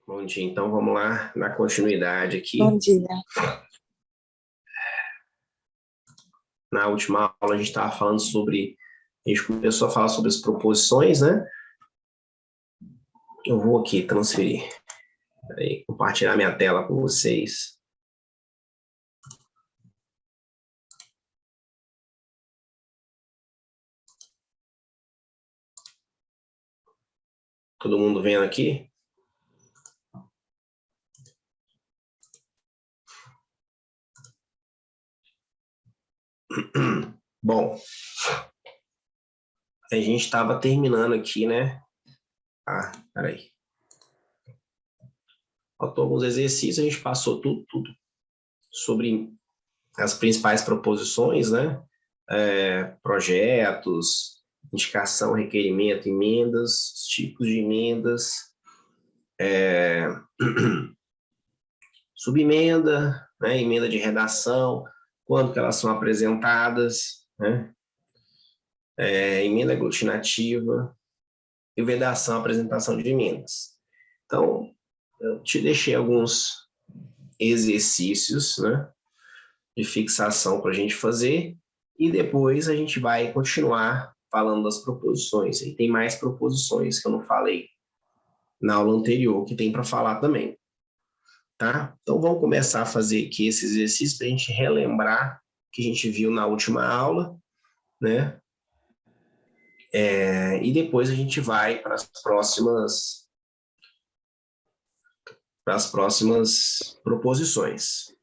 Bom dia, então vamos lá, dar continuidade aqui. Bom dia. Na última aula a gente estava falando sobre, a gente começou a falar sobre as proposições, né? Eu vou aqui transferir, peraí, compartilhar minha tela com vocês. Todo mundo vendo aqui? Bom, a gente estava terminando aqui, né? Peraí. Faltou alguns exercícios, a gente passou tudo sobre as principais proposições, né? Projetos, indicação, requerimento, emendas, tipos de emendas, subemenda, né? Emenda de redação, quando que elas são apresentadas, né? Emenda aglutinativa e vedação, apresentação de emendas. Então, eu te deixei alguns exercícios, né, de fixação para a gente fazer e depois a gente vai continuar falando das proposições. E tem mais proposições que eu não falei na aula anterior, que tem para falar também. Tá? Então, vamos começar a fazer aqui esse exercício para a gente relembrar o que a gente viu na última aula, né? E depois a gente vai para as próximas proposições.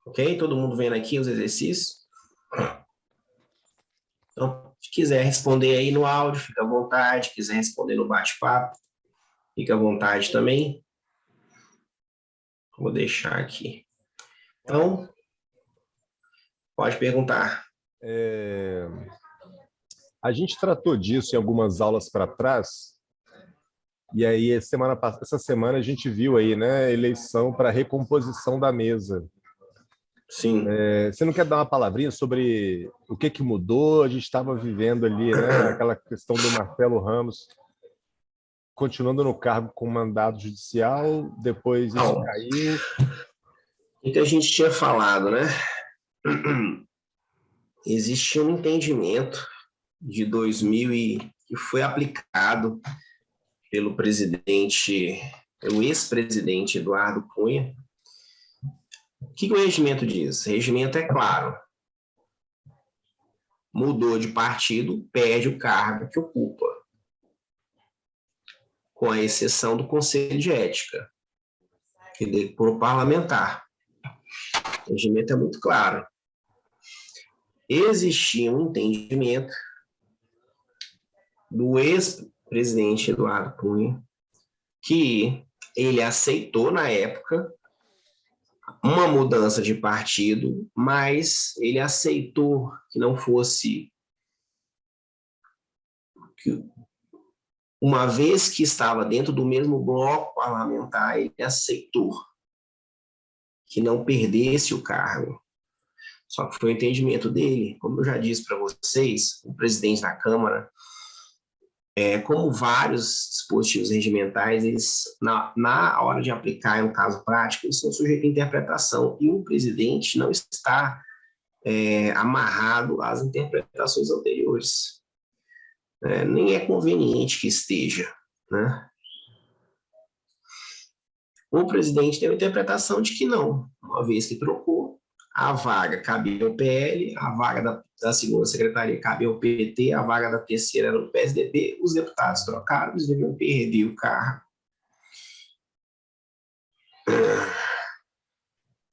Ok? Todo mundo vendo aqui os exercícios? Então, se quiser responder aí no áudio, fica à vontade. Se quiser responder no bate-papo, fica à vontade também. Vou deixar aqui. Então, pode perguntar. A gente tratou disso em algumas aulas para trás, e aí essa semana a gente viu aí, né, eleição para recomposição da mesa. Sim. Você não quer dar uma palavrinha sobre o que mudou? A gente estava vivendo ali, né, aquela questão do Marcelo Ramos continuando no cargo com mandado judicial, depois isso caiu. O que a gente tinha falado, né? Existia um entendimento de 2000 que foi aplicado pelo ex-presidente Eduardo Cunha. O que o regimento diz? O regimento é claro. Mudou de partido, perde o cargo que ocupa, com a exceção do Conselho de Ética, que é por parlamentar. O regimento é muito claro. Existia um entendimento do ex-presidente Eduardo Cunha que ele aceitou na época uma mudança de partido, mas ele aceitou que não fosse, uma vez que estava dentro do mesmo bloco parlamentar, ele aceitou que não perdesse o cargo. Só que foi o entendimento dele. Como eu já disse para vocês, o presidente da Câmara, como vários dispositivos regimentais, eles, na hora de aplicar em um caso prático, eles são sujeitos à interpretação, e o presidente não está amarrado às interpretações anteriores. Nem é conveniente que esteja, né? O presidente tem a interpretação de que não, uma vez que trocou, a vaga cabia ao PL, a vaga da segunda secretaria cabia ao PT, a vaga da terceira era do PSDB, os deputados trocaram, eles deviam perder o cargo.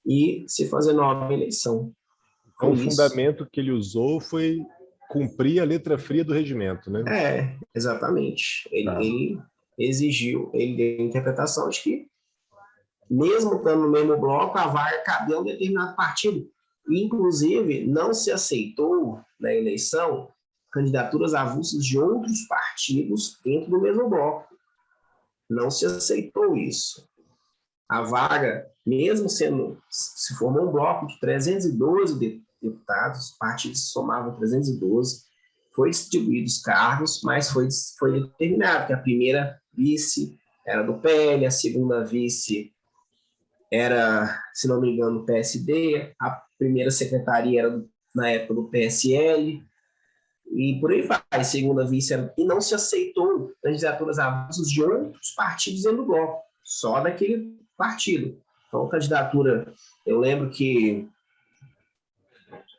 E se fazer nova eleição. Então, o fundamento que ele usou foi cumprir a letra fria do regimento, né? Exatamente. Ele exigiu, ele deu a interpretação de que, mesmo estando no mesmo bloco, a vaga cabia a um determinado partido. Inclusive, não se aceitou na eleição candidaturas avulsas de outros partidos dentro do mesmo bloco. Não se aceitou isso. A vaga, mesmo se formou um bloco de 312 deputados, os partidos somavam 312, foi distribuído os cargos, mas foi determinado que a primeira vice era do PL, a segunda vice era, se não me engano, do PSD, a primeira secretaria era, na época, do PSL, e por aí vai, segunda vice era, e não se aceitou candidaturas avulsas de outros partidos dentro do bloco, só daquele partido. Então, candidatura, eu lembro que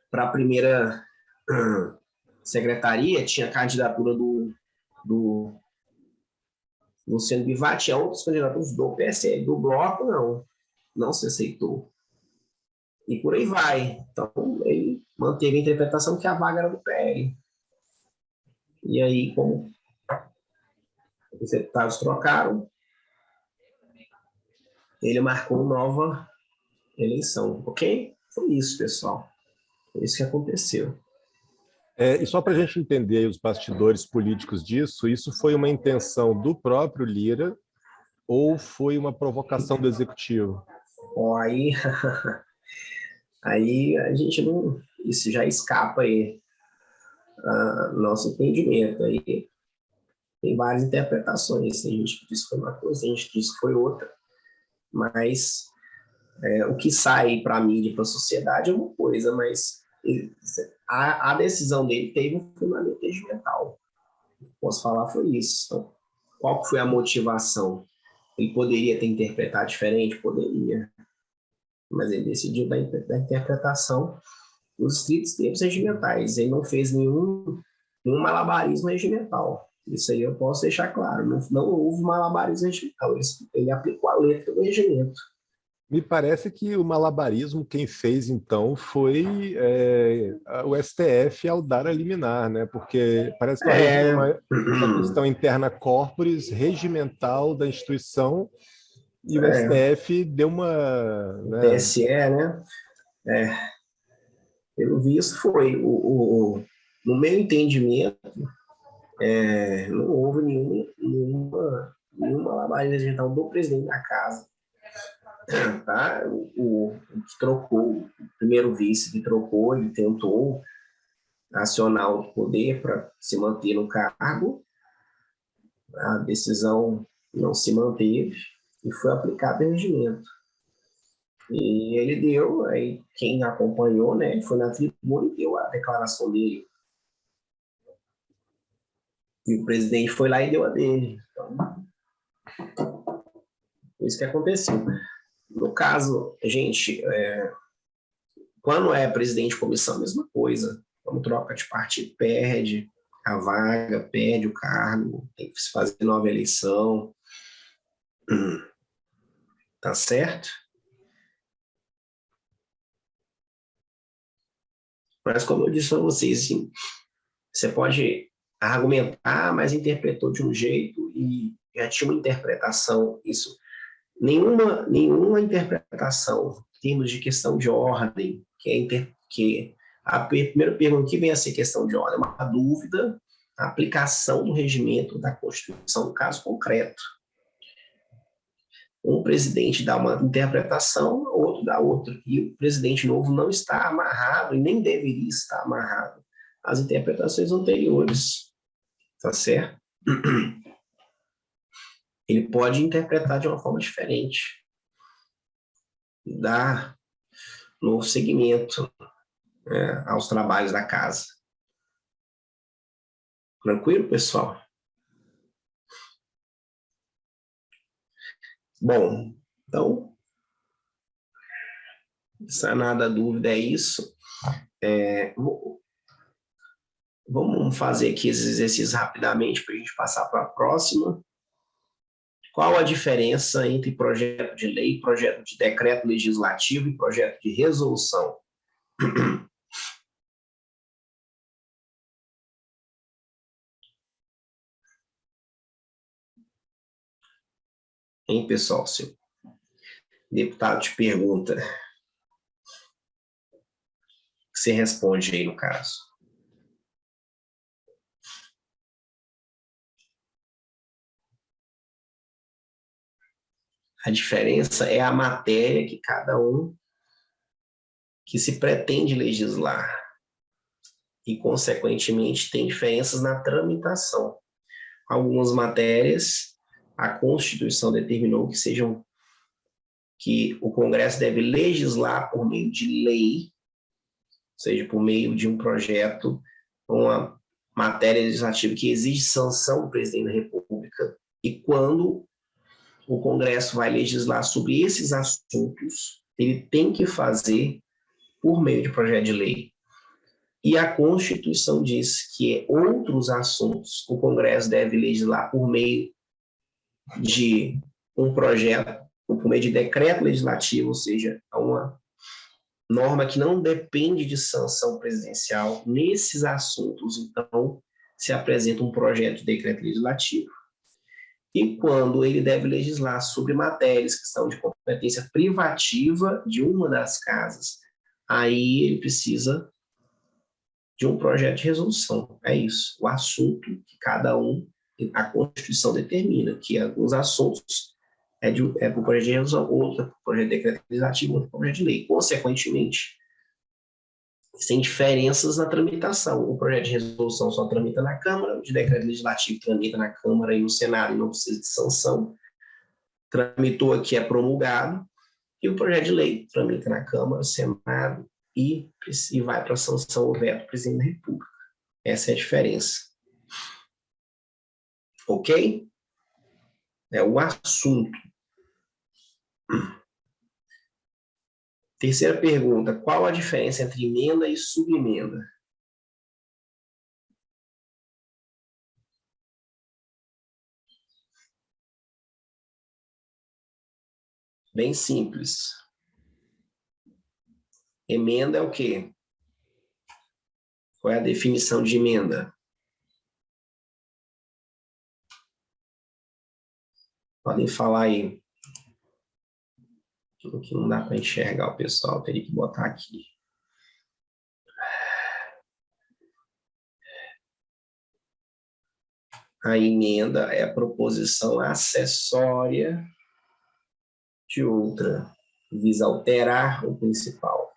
para a primeira secretaria tinha a candidatura do Luciano Bivar, tinha outros candidatos do PSL, do bloco não se aceitou. E por aí vai. Então, ele manteve a interpretação que a vaga era do PL. E aí, como os deputados trocaram, ele marcou nova eleição, ok? Foi isso, pessoal. Foi isso que aconteceu. E só para a gente entender aí os bastidores políticos disso, isso foi uma intenção do próprio Lira ou foi uma provocação do Executivo? Ó, aí a gente não... Isso já escapa aí nosso entendimento. Aí tem várias interpretações. Tem gente que diz que foi uma coisa, tem gente que diz que foi outra. Mas o que sai para a mídia, para a sociedade é uma coisa, mas a decisão dele teve um fundamento regimental. Posso falar foi isso. Então, qual foi a motivação? Ele poderia ter interpretado diferente? Poderia. Mas ele decidiu da interpretação nos estritos termos regimentais. Ele não fez nenhum malabarismo regimental. Isso aí eu posso deixar claro. Não houve malabarismo regimental. Ele aplicou a letra do regimento. Me parece que o malabarismo quem fez, então, foi o STF ao dar a liminar, né? Porque parece que uma questão interna corporis, regimental da instituição, e o STF deu uma... O TSE, né? Pelo visto, foi. No meu entendimento, não houve nenhuma malabarismo regimental do presidente da casa. Tá? O que trocou, o primeiro vice que trocou, ele tentou acionar o poder para se manter no cargo, a decisão não se manteve e foi aplicado o regimento. E ele deu, aí quem acompanhou, né, foi na tribuna e deu a declaração dele. E o presidente foi lá e deu a dele. Então, foi isso que aconteceu. No caso, gente, quando é presidente de comissão, a mesma coisa. Quando troca de partido, perde a vaga, perde o cargo, tem que se fazer nova eleição. Tá certo? Mas como eu disse para vocês, assim, você pode argumentar, mas interpretou de um jeito e já tinha uma interpretação. Isso, nenhuma interpretação em termos de questão de ordem, que a primeira pergunta que vem a ser questão de ordem é uma dúvida, a aplicação do regimento da Constituição no caso concreto. Um presidente dá uma interpretação, outro dá outra. E o presidente novo não está amarrado, e nem deveria estar amarrado às interpretações anteriores. Tá certo? Ele pode interpretar de uma forma diferente. Dar novo segmento aos trabalhos da casa. Tranquilo, pessoal? Bom, então, sem nada dúvida é isso. Vamos fazer aqui esses exercícios rapidamente para a gente passar para a próxima. Qual a diferença entre projeto de lei, projeto de decreto legislativo e projeto de resolução? Hein, pessoal? Se o deputado te pergunta, você responde aí no caso. A diferença é a matéria que cada um que se pretende legislar e, consequentemente, tem diferenças na tramitação. Algumas matérias a Constituição determinou que o Congresso deve legislar por meio de lei, ou seja, por meio de um projeto, uma matéria legislativa que exige sanção do presidente da República, e quando o Congresso vai legislar sobre esses assuntos, ele tem que fazer por meio de projeto de lei. E a Constituição diz que outros assuntos o Congresso deve legislar por meio de um projeto, por meio de decreto legislativo, ou seja, uma norma que não depende de sanção presidencial. Nesses assuntos, então, se apresenta um projeto de decreto legislativo. E quando ele deve legislar sobre matérias que são de competência privativa de uma das casas, aí ele precisa de um projeto de resolução. É isso. O assunto que cada um, a Constituição determina, que alguns assuntos por projeto de resolução, outro por projeto de decreto legislativo, outro por projeto de lei. Consequentemente, sem diferenças na tramitação. O projeto de resolução só tramita na Câmara, o de decreto legislativo tramita na Câmara e no Senado e não precisa de sanção. Tramitou aqui, é promulgado, e o projeto de lei tramita na Câmara, Senado e vai para a sanção ou veto do presidente da República. Essa é a diferença. Ok? É o assunto. Terceira pergunta, qual a diferença entre emenda e subemenda? Bem simples. Emenda é o quê? Qual é a definição de emenda? Podem falar aí. Que não dá para enxergar o pessoal, teria que botar aqui. A emenda é a proposição acessória de outra, visa alterar o principal.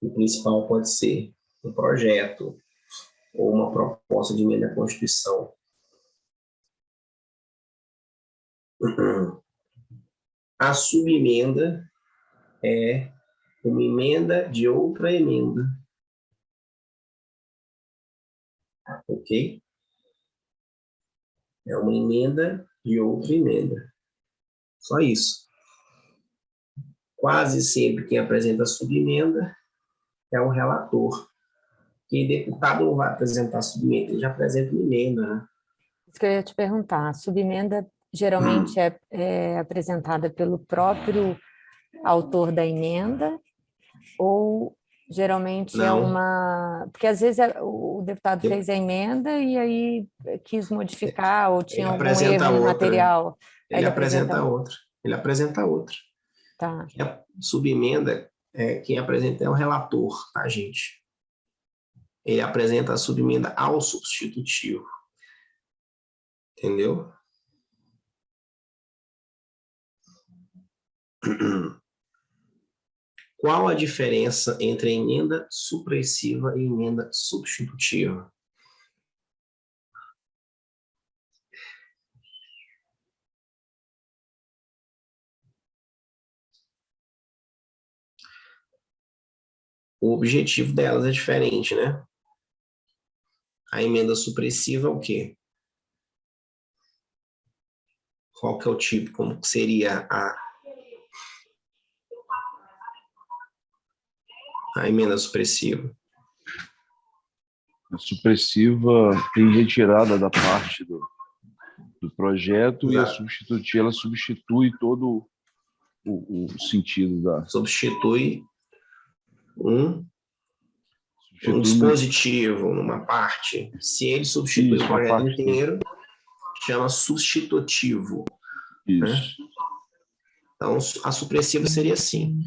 O principal pode ser um projeto ou uma proposta de emenda à Constituição. A subemenda é uma emenda de outra emenda. Ok? É uma emenda de outra emenda. Só isso. Quase sempre quem apresenta a subemenda é o relator. Que deputado não vai apresentar subemenda, ele já apresenta uma emenda, né? Isso que eu ia te perguntar. A subemenda geralmente é apresentada pelo próprio autor da emenda ou geralmente é Não. uma... Porque às vezes o deputado fez a emenda e aí quis modificar ou tinha algum erro no material. Aí Ele apresenta outra. Ele apresenta outra. Tá. A subemenda, quem apresenta é o relator, tá, gente? Ele apresenta a subemenda ao substitutivo. Entendeu? Qual a diferença entre a emenda supressiva e emenda substitutiva? O objetivo delas é diferente, né? A emenda supressiva é o quê? Qual que é o tipo? Como que seria a emenda supressiva? A supressiva tem retirada da parte do projeto. Exato. E a substitutiva, ela substitui todo o sentido da... Substitui um dispositivo numa parte. Se ele substitui o projeto inteiro, chama substitutivo. Isso. Né? Então, a supressiva seria assim.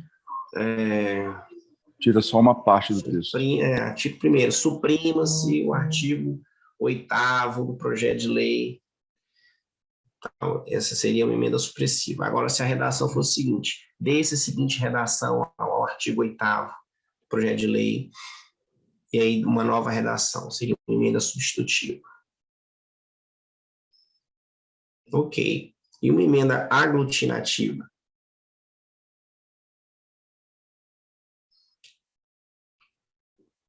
Tira só uma parte do texto. Artigo 1º, suprima-se o artigo 8º do projeto de lei. Então, essa seria uma emenda supressiva. Agora, se a redação for o seguinte, desse seguinte redação ao artigo 8º do projeto de lei, e aí uma nova redação, seria uma emenda substitutiva. Ok. E uma emenda aglutinativa?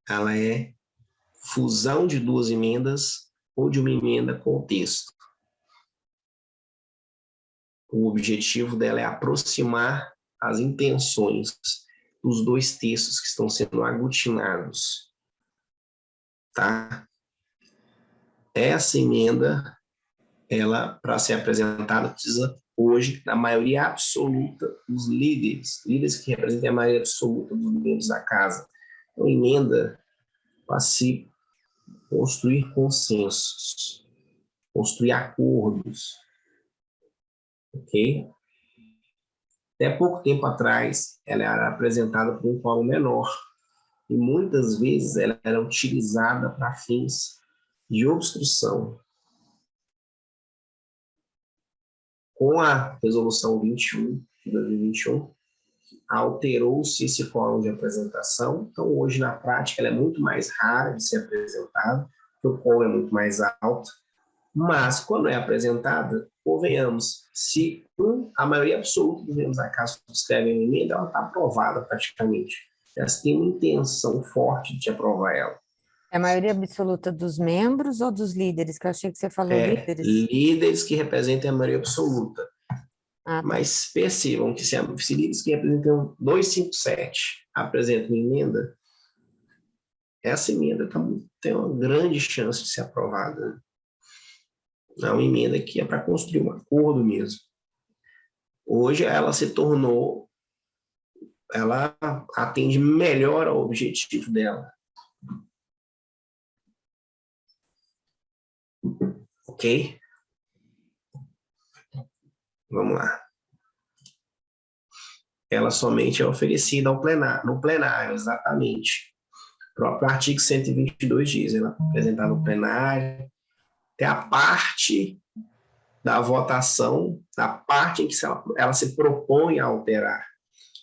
Ela é fusão de duas emendas ou de uma emenda com o texto. O objetivo dela é aproximar as intenções dos dois textos que estão sendo aglutinados. Tá? Essa emenda, ela, para ser apresentada, precisa hoje da maioria absoluta dos líderes que representem a maioria absoluta dos membros da casa. Então, emenda para se construir consensos, construir acordos, ok? Até pouco tempo atrás, ela era apresentada por um quórum menor e muitas vezes ela era utilizada para fins de obstrução. Com a resolução 21 de 2021, alterou-se esse quórum de apresentação, então hoje na prática ela é muito mais rara de ser apresentada, porque o quórum é muito mais alto, mas quando é apresentada, convenhamos, se a maioria absoluta dos membros da casa subscrevem a emenda, ela está aprovada praticamente. Elas têm uma intenção forte de aprovar ela. É a maioria absoluta dos membros ou dos líderes? Que eu achei que você falou líderes. Líderes que representem a maioria absoluta. Ah, tá. Mas percebam que se líderes que representam 257 apresentam emenda, essa emenda tem uma grande chance de ser aprovada. É uma emenda que é para construir um acordo mesmo. Hoje ela se tornou, ela atende melhor ao objetivo dela. Ok? Vamos lá. Ela somente é oferecida ao plenário, no plenário, exatamente. O próprio artigo 122 diz, ela é apresentada no plenário, tem a parte da votação, da parte em que ela se propõe a alterar.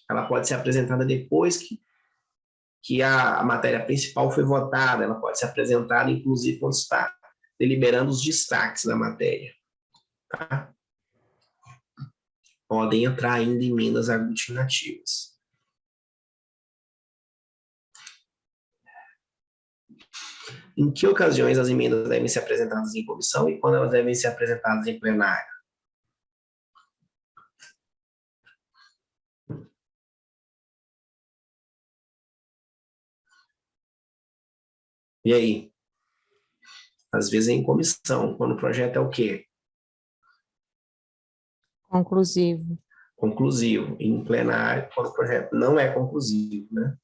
Ela pode ser apresentada depois que a matéria principal foi votada, ela pode ser apresentada, inclusive, quando está deliberando os destaques da matéria. Tá? Podem entrar ainda emendas aglutinativas. Em que ocasiões as emendas devem ser apresentadas em comissão e quando elas devem ser apresentadas em plenário? E aí? Às vezes é em comissão, quando o projeto é o quê? Conclusivo. Conclusivo. E em plenário, quando o projeto não é conclusivo, né?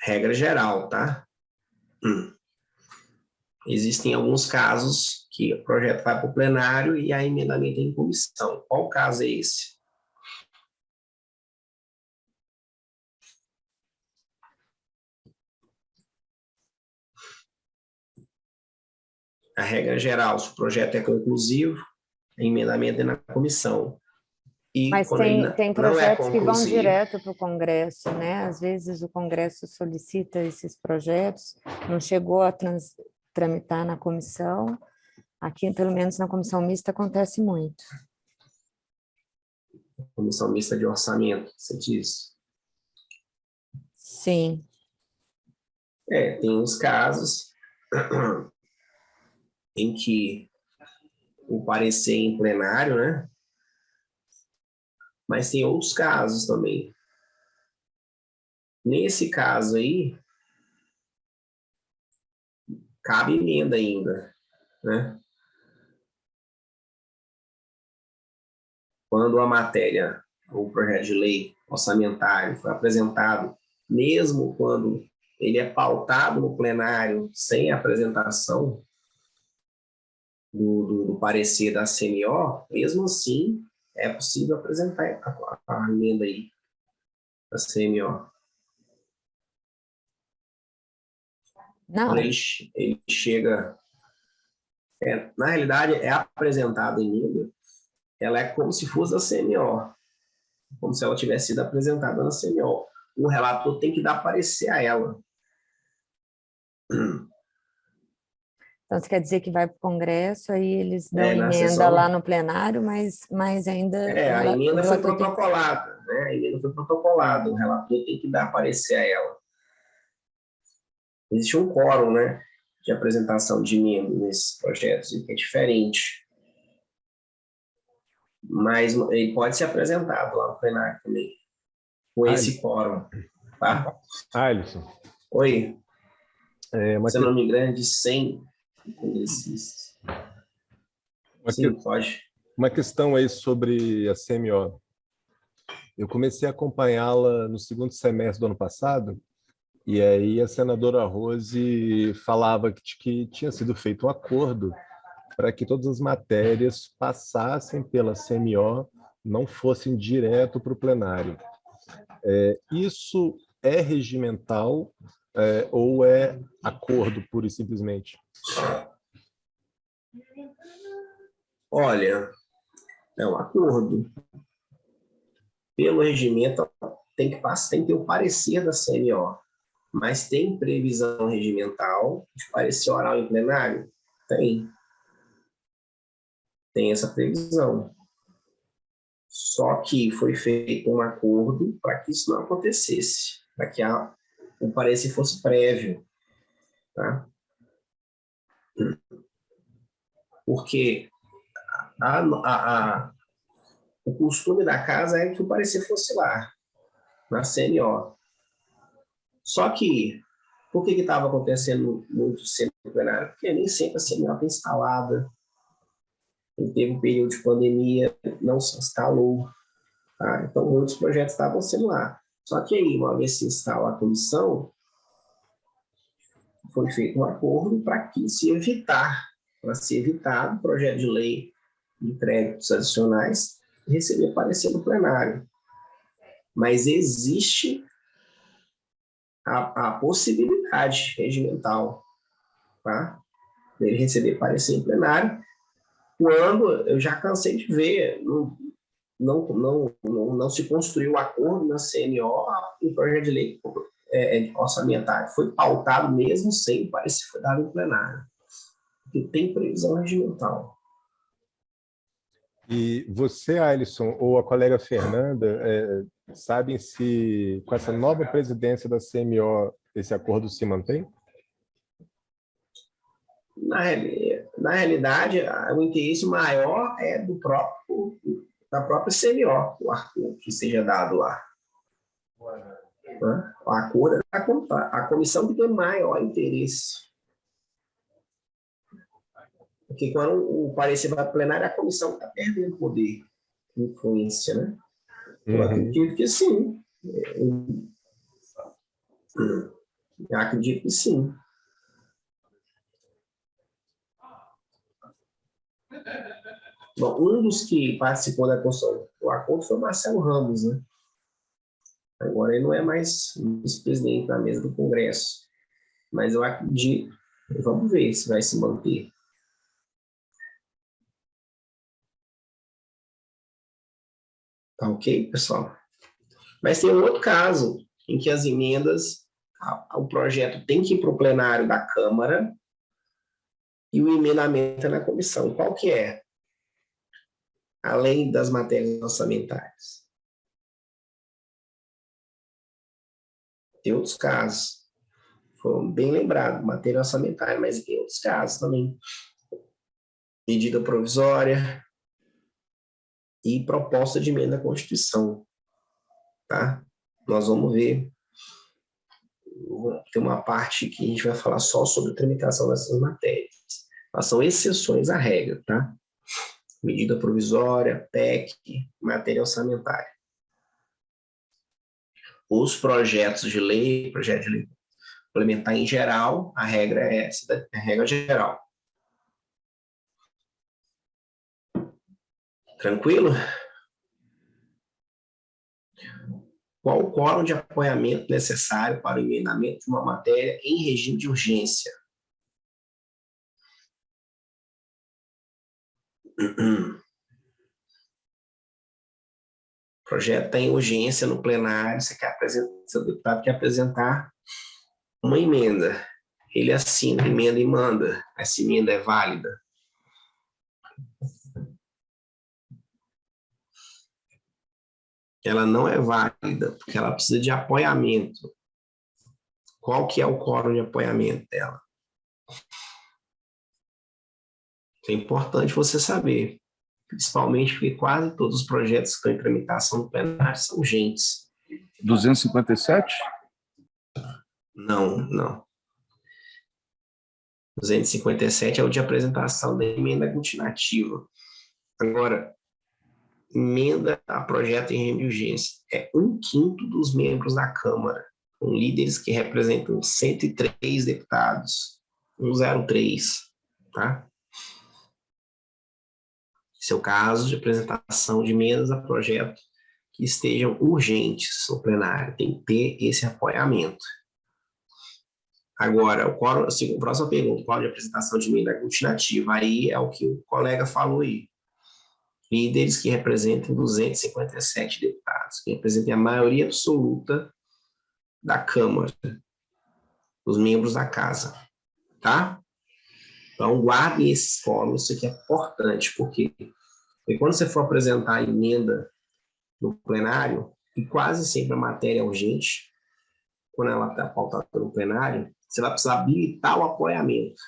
Regra geral, tá? Existem alguns casos que o projeto vai para o plenário e a emendamento é em comissão. Qual caso é esse? A regra geral, se o projeto é conclusivo, o emendamento é na comissão. E mas tem projetos que vão direto para o Congresso, né? Às vezes o Congresso solicita esses projetos, não chegou a tramitar na comissão. Aqui, pelo menos na comissão mista, acontece muito. Comissão mista de orçamento, você diz? Sim. Tem uns casos em que o parecer em plenário, né? Mas tem outros casos também. Nesse caso aí, cabe emenda ainda, né? Quando a matéria, o projeto de lei orçamentário foi apresentado, mesmo quando ele é pautado no plenário sem apresentação do parecer da CNO, mesmo assim, é possível apresentar a emenda aí da CNO. Não. Quando ele chega... na realidade, é apresentada a emenda, ela é como se fosse a CNO, como se ela tivesse sido apresentada na CNO. O relator tem que dar parecer a ela. Então, isso quer dizer que vai para o Congresso, aí eles dão na emenda sessão, lá no plenário, mas ainda a emenda o foi relator tem... protocolada, né? A emenda foi protocolada, o relator tem que dar parecer a ela. Existe um quórum, né, de apresentação de emendas nesses projetos, que é diferente. Mas ele pode ser apresentado lá no plenário também, com esse quórum, tá? Alisson. Oi. Se eu não me engano, de 100 congressistas. Sim, pode. Uma questão aí sobre a CMO. Eu comecei a acompanhá-la no segundo semestre do ano passado, e aí a senadora Rose falava que tinha sido feito um acordo para que todas as matérias passassem pela CMO, não fossem direto para o plenário. Isso é regimental ou é acordo, pura e simplesmente? Olha, é um acordo. Pelo regimento, tem que ter o parecer da CMO, mas tem previsão regimental de parecer oral em plenário? Tem. Tem essa previsão. Só que foi feito um acordo para que isso não acontecesse, para que o parecer fosse prévio, tá? Porque o costume da casa é que o parecer fosse lá, na CMO. Só que, por que estava acontecendo muito cedo no plenário? Porque nem sempre a CMO está instalada. Teve um período de pandemia, não se instalou. Tá? Então, muitos projetos estavam sendo lá. Só que aí, uma vez se instala a comissão, foi feito um acordo para se evitar o projeto de lei de créditos adicionais receber parecer do plenário. Mas existe a possibilidade regimental, tá? Dele receber parecer em plenário, quando eu já cansei de ver, não se construiu o acordo na CMO em projeto de lei orçamentário. Foi pautado mesmo sem parecer foi dado em plenário. Porque tem previsão regimental. E você, Alisson, ou a colega Fernanda, sabem se com essa nova presidência da CMO esse acordo se mantém? Na realidade, o interesse maior é da própria CMO, o acordo que seja dado lá. O acordo é a comissão que tem maior interesse. Porque quando o parecer vai para plenário, a comissão está perdendo poder, influência, né? Eu acredito que sim. Eu acredito que sim. Bom, um dos que participou da construção do acordo foi o Marcelo Ramos, né? Agora ele não é mais vice-presidente da mesa do Congresso. Mas eu acredito, vamos ver se vai se manter. Tá ok, pessoal? Mas tem um outro caso em que as emendas, o projeto tem que ir para o plenário da Câmara e o emendamento é na comissão. Qual que é? Além das matérias orçamentárias. Tem outros casos. Foram bem lembrados, matéria orçamentária, mas tem outros casos também. Medida provisória e proposta de emenda à Constituição. Tá? Nós vamos ver. Tem uma parte que a gente vai falar só sobre tramitação dessas matérias. Elas são exceções à regra, tá? Medida provisória, PEC, matéria orçamentária. Os projetos de lei complementar em geral, a regra é essa, a regra geral. Tranquilo? Qual o quórum de apoiamento necessário para o emendamento de uma matéria em regime de urgência? O projeto está em urgência no plenário, seu deputado quer apresentar uma emenda. ele assina a emenda e manda. Essa emenda é válida? Ela não é válida, porque ela precisa de apoiamento. Qual que é o quórum de apoiamento dela? É importante você saber, principalmente porque quase todos os projetos que estão em tramitação no plenário são urgentes. 257? Não. 257 é o de apresentação da emenda aglutinativa. Agora, emenda a projeto em regime de urgência é 1/5 dos membros da Câmara, com líderes que representam 103 deputados, 103, tá? Esse é o caso de apresentação de emendas a projeto que estejam urgentes no plenário, tem que ter esse apoiamento. Agora, a próxima pergunta, o quórum de apresentação de emenda aglutinativa, aí é o que o colega falou aí. Líderes que representam 257 deputados, que representem a maioria absoluta da Câmara, os membros da Casa, tá? Então, guardem esses quórums, isso aqui é importante, porque quando você for apresentar a emenda no plenário, e quase sempre a matéria é urgente, quando ela está pautada no plenário, você vai precisar habilitar o apoiamento.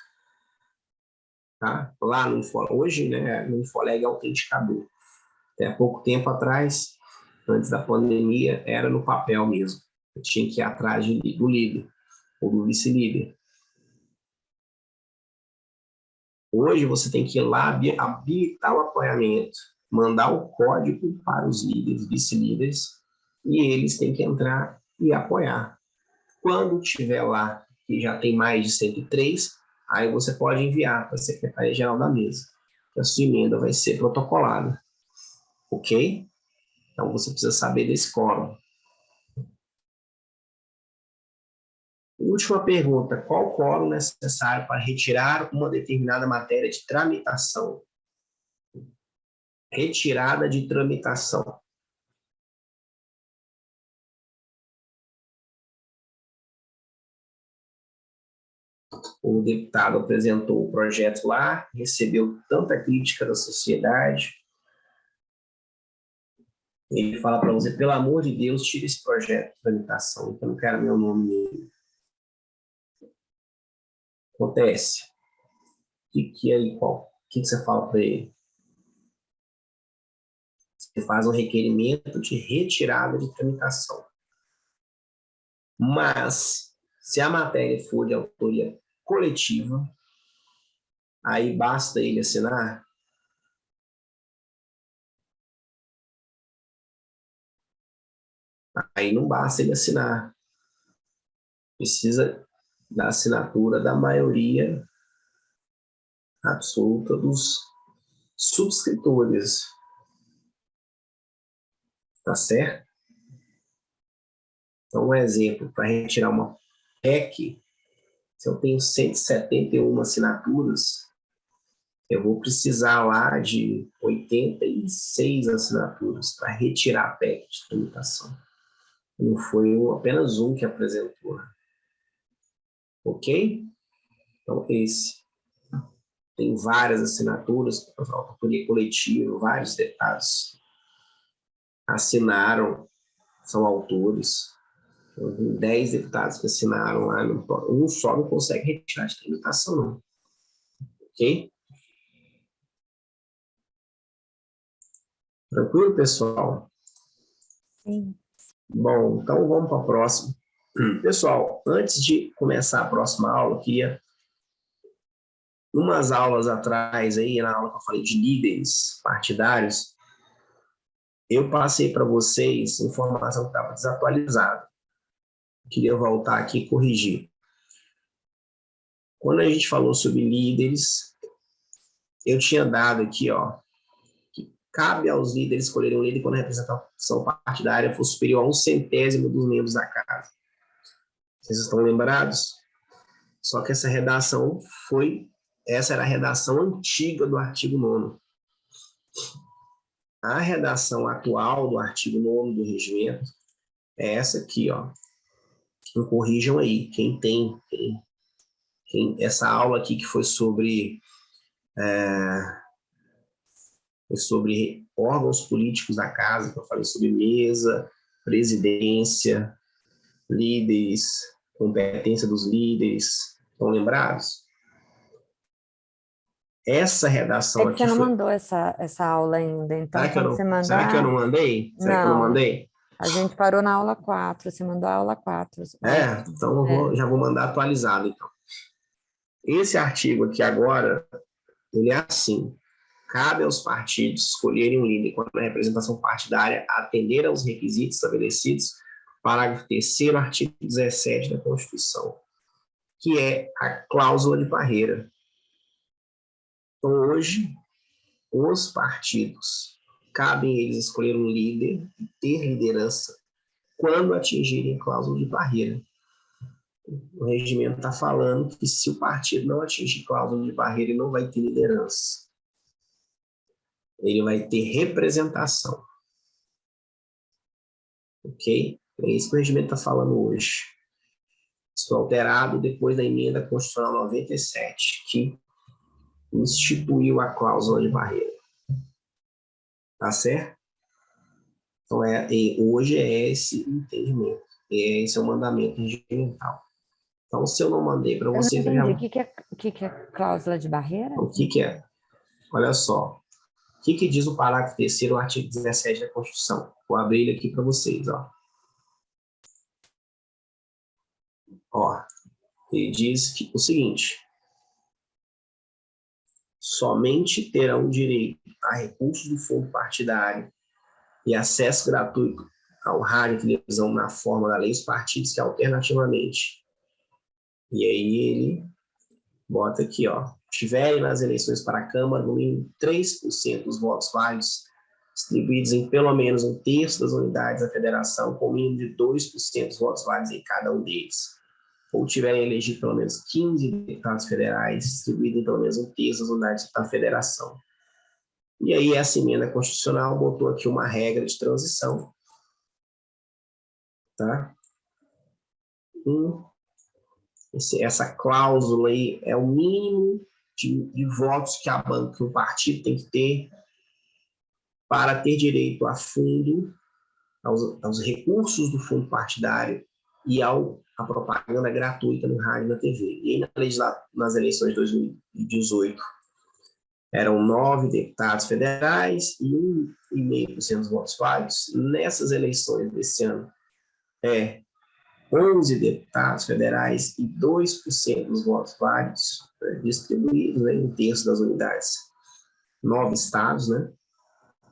Tá? Lá no hoje, né, no Infoleg é autenticador. Até pouco tempo atrás, antes da pandemia, era no papel mesmo. Eu tinha que ir atrás do líder, ou do vice-líder. Hoje você tem que ir lá habilitar o apoiamento, mandar o código para os líderes, vice-líderes, e eles têm que entrar e apoiar. Quando tiver lá, que já tem mais de 103, aí você pode enviar para a Secretaria-Geral da Mesa, que a sua emenda vai ser protocolada. Ok? Então você precisa saber desse quórum. Última pergunta: qual quórum é necessário para retirar uma determinada matéria de tramitação? Retirada de tramitação. O deputado apresentou o projeto lá, recebeu tanta crítica da sociedade. Ele fala para você, pelo amor de Deus, tira esse projeto de tramitação, que eu não quero meu nome nele. Acontece. O que você fala para ele? Você faz um requerimento de retirada de tramitação. Mas, se a matéria for de autoria coletiva, aí basta ele assinar? Aí não basta ele assinar. Precisa da assinatura da maioria absoluta dos subscritores. Tá certo? Então, um exemplo, para retirar uma PEC, se eu tenho 171 assinaturas, eu vou precisar lá de 86 assinaturas para retirar a PEC de tramitação. Não foi apenas um que apresentou. Ok? Então, esse. Tem várias assinaturas, autoria coletiva, vários deputados assinaram, são autores. Então, tem 10 deputados que assinaram lá, um só não consegue retirar de tramitação, não. Ok? Tranquilo, pessoal? Sim. Bom, então vamos para a próxima. Pessoal, antes de começar a próxima aula, eu queria, umas aulas atrás, aí, na aula que eu falei de líderes partidários, eu passei para vocês informação que estava desatualizada. Queria voltar aqui e corrigir. Quando a gente falou sobre líderes, eu tinha dado aqui, ó, que cabe aos líderes escolherem um líder quando a representação partidária for superior a 1/100º dos membros da casa. Vocês estão lembrados? Só que essa redação essa era a redação antiga do artigo 9º. A redação atual do artigo 9º do regimento é essa aqui, ó. Então, corrijam aí, quem Essa aula aqui que foi sobre órgãos políticos da casa, que eu falei sobre mesa, presidência, líderes, competência dos líderes. Estão lembrados? Essa redação aqui você não mandou essa aula ainda, então quando você mandar... Será que eu não mandei? Será que eu não mandei? A gente parou na aula 4, você mandou a aula 4. Então já vou mandar atualizado, então. Esse artigo aqui agora, ele é assim: cabe aos partidos escolherem um líder quando a representação partidária atender aos requisitos estabelecidos, parágrafo 3º, artigo 17 da Constituição, que é a cláusula de barreira. Então, hoje, os partidos, cabem eles escolher um líder e ter liderança quando atingirem cláusula de barreira. O regimento está falando que se o partido não atingir cláusula de barreira, ele não vai ter liderança. Ele vai ter representação. Ok? É isso que o regimento está falando hoje. Isso foi alterado depois da emenda constitucional 97, que instituiu a cláusula de barreira. Tá certo? Então, hoje é esse entendimento. Esse é o mandamento regimental. Então, se eu não mandei para vocês... Eu não entendi. O que é cláusula de barreira? O que é? Olha só. O que diz o parágrafo 3º, o artigo 17 da Constituição? Vou abrir ele aqui para vocês. Ele diz o seguinte: somente terão direito a recursos do fundo partidário e acesso gratuito ao rádio e televisão na forma da lei os partidos que alternativamente, e aí ele bota aqui, tiverem nas eleições para a Câmara no mínimo 3% dos votos válidos distribuídos em pelo menos 1/3 das unidades da federação, com mínimo de 2% dos votos válidos em cada um deles, ou tiverem elegido pelo menos 15 deputados federais distribuídos em pelo menos 1/3 das unidades da federação. E aí essa emenda constitucional botou aqui uma regra de transição, tá? Essa cláusula aí é o mínimo de votos que o partido tem que ter para ter direito a fundo, aos recursos do fundo partidário e a propaganda gratuita no rádio e na TV. E aí, nas eleições de 2018, eram 9 deputados federais e 1,5% dos votos válidos. Nessas eleições desse ano, 11 deputados federais e 2% dos votos válidos, distribuídos em 1/3 das unidades. 9 estados, né?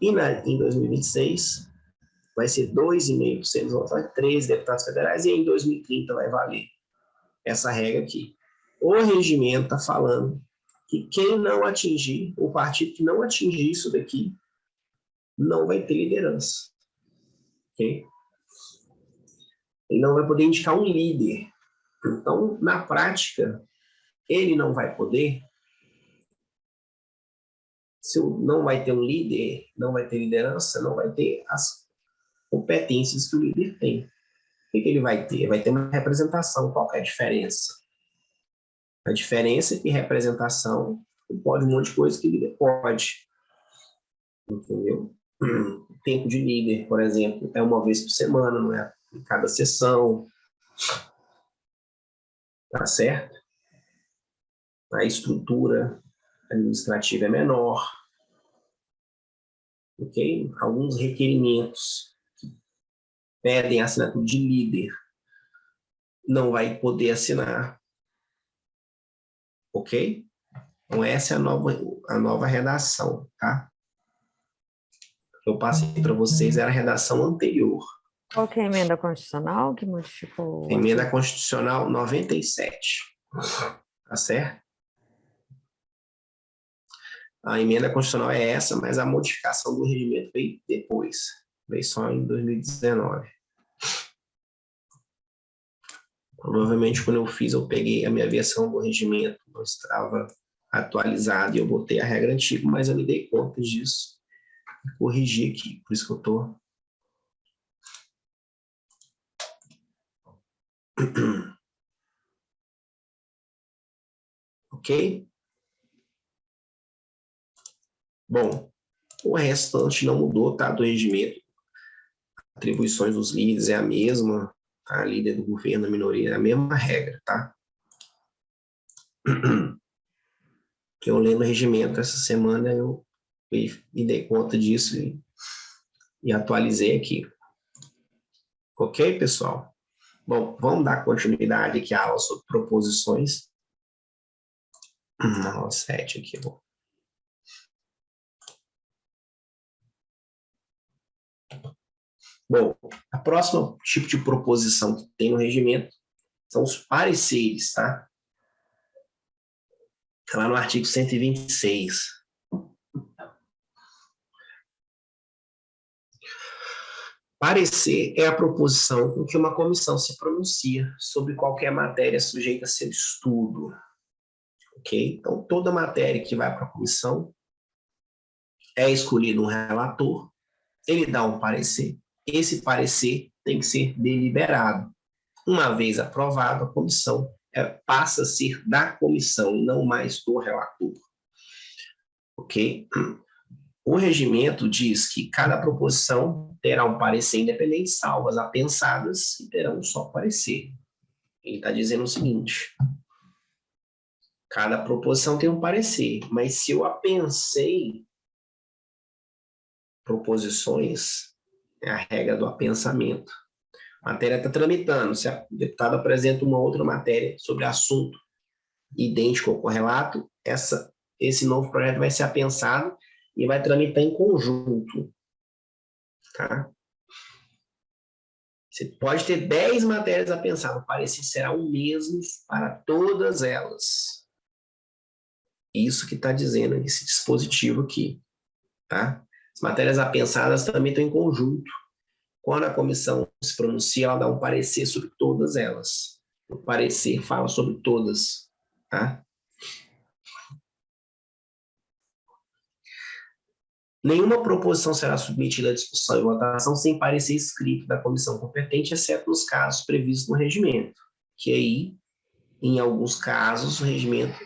E em 2026, vai ser 2,5% dos votos válidos, 13 deputados federais, e em 2030 vai valer essa regra aqui. O regimento está falando que quem não atingir, o partido que não atingir isso daqui, não vai ter liderança. Ok? Ele não vai poder indicar um líder. Então, na prática, ele não vai poder. Se não vai ter um líder, não vai ter liderança, não vai ter as competências que o líder tem. O que ele vai ter? Vai ter uma representação. Qual que é a diferença? A diferença é que representação pode um monte de coisa que líder pode. Entendeu? O tempo de líder, por exemplo, é uma vez por semana, não é em cada sessão. Tá certo? A estrutura administrativa é menor. Ok? Alguns requerimentos que pedem assinatura de líder não vai poder assinar. Ok? Então, essa é a nova redação, tá? Eu passei para vocês, era a redação anterior. Qual que é a emenda constitucional que modificou? Emenda constitucional 97. Tá certo? A emenda constitucional é essa, mas a modificação do regimento veio depois. Veio só em 2019. Provavelmente, quando eu fiz, eu peguei a minha versão do regimento, não estava atualizada, e eu botei a regra antiga, mas eu me dei conta disso e corrigi aqui. Por isso que eu estou... Ok? Bom, o restante não mudou, tá? Do regimento. Atribuições dos líderes é a mesma, tá? Líder do governo, a minoria, é a mesma regra, tá? Que eu lendo o regimento essa semana, eu me dei conta disso e atualizei aqui. Ok, pessoal? Bom, vamos dar continuidade aqui à aula sobre proposições. Aula 7 aqui, bom. Bom, a próxima tipo de proposição que tem no regimento são os pareceres, tá? Está lá no artigo 126. Parecer é a proposição com que uma comissão se pronuncia sobre qualquer matéria sujeita a seu estudo. Ok? Então, toda matéria que vai para a comissão é escolhido um relator, ele dá um parecer. Esse parecer tem que ser deliberado. Uma vez aprovado, a comissão passa a ser da comissão e não mais do relator. Ok? O regimento diz que cada proposição terá um parecer independente, salvo as apensadas, e terão um só parecer. Ele está dizendo o seguinte: cada proposição tem um parecer, mas se eu apensei proposições, é a regra do apensamento. A matéria está tramitando, se o deputado apresenta uma outra matéria sobre assunto idêntico ao correlato, esse novo projeto vai ser apensado e vai tramitar em conjunto. Tá? Você pode ter 10 matérias apensadas, o parecer será o mesmo para todas elas. Isso que está dizendo esse dispositivo aqui. Tá? As matérias apensadas também estão em conjunto. Quando a comissão se pronuncia, ela dá um parecer sobre todas elas. O parecer fala sobre todas. Tá? Nenhuma proposição será submetida à discussão e votação sem parecer escrito da comissão competente, exceto nos casos previstos no regimento, que aí, em alguns casos, o regimento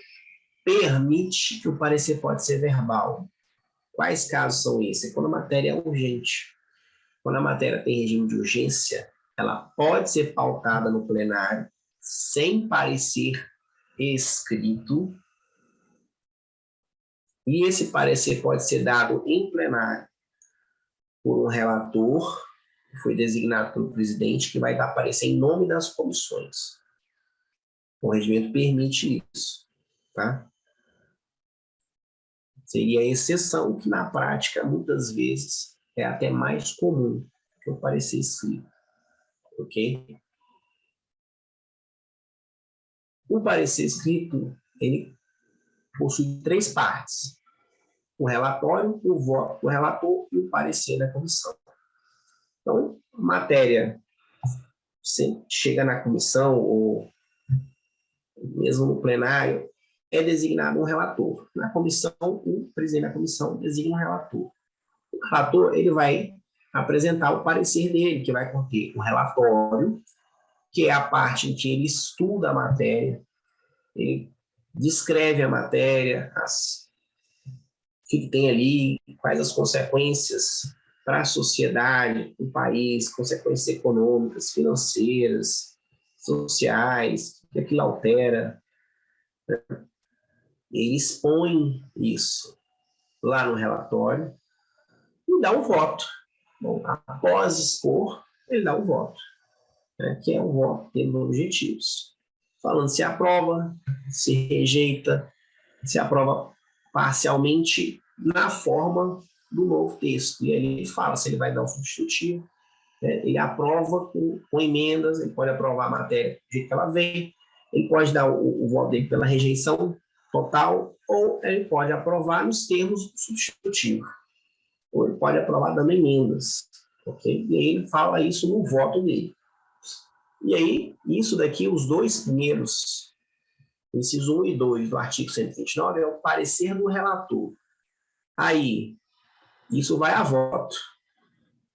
permite que o parecer pode ser verbal. Quais casos são esses? Quando a matéria é urgente. Quando a matéria tem regime de urgência, ela pode ser pautada no plenário sem parecer escrito, e esse parecer pode ser dado em plenário por um relator, que foi designado pelo presidente, que vai dar parecer em nome das comissões. O regimento permite isso, tá? Seria a exceção que, na prática, muitas vezes, é até mais comum que o parecer escrito, ok? O parecer escrito, ele possui 3 partes: o relatório, o voto do relator e o parecer da comissão. Então, matéria, você chega na comissão ou mesmo no plenário, é designado um relator. Na comissão, o presidente da comissão designa um relator. O relator, ele vai apresentar o parecer dele, que vai conter o relatório, que é a parte em que ele estuda a matéria, ele descreve a matéria, o que tem ali, quais as consequências para a sociedade, para o país, consequências econômicas, financeiras, sociais, o que aquilo altera. Ele expõe isso lá no relatório e dá um voto. Bom, após expor, ele dá um voto, né, que é um voto tendo objetivos, falando se aprova, se rejeita, se aprova parcialmente na forma do novo texto. E aí ele fala se ele vai dar um substitutivo, né, ele aprova com emendas, ele pode aprovar a matéria do jeito que ela vem, ele pode dar o voto dele pela rejeição total, ou ele pode aprovar nos termos do substitutivo, ou ele pode aprovar dando emendas, ok? E aí ele fala isso no voto dele. E aí, isso daqui, os dois primeiros, inciso 1 e 2 do artigo 129, é o parecer do relator. Aí, isso vai a voto.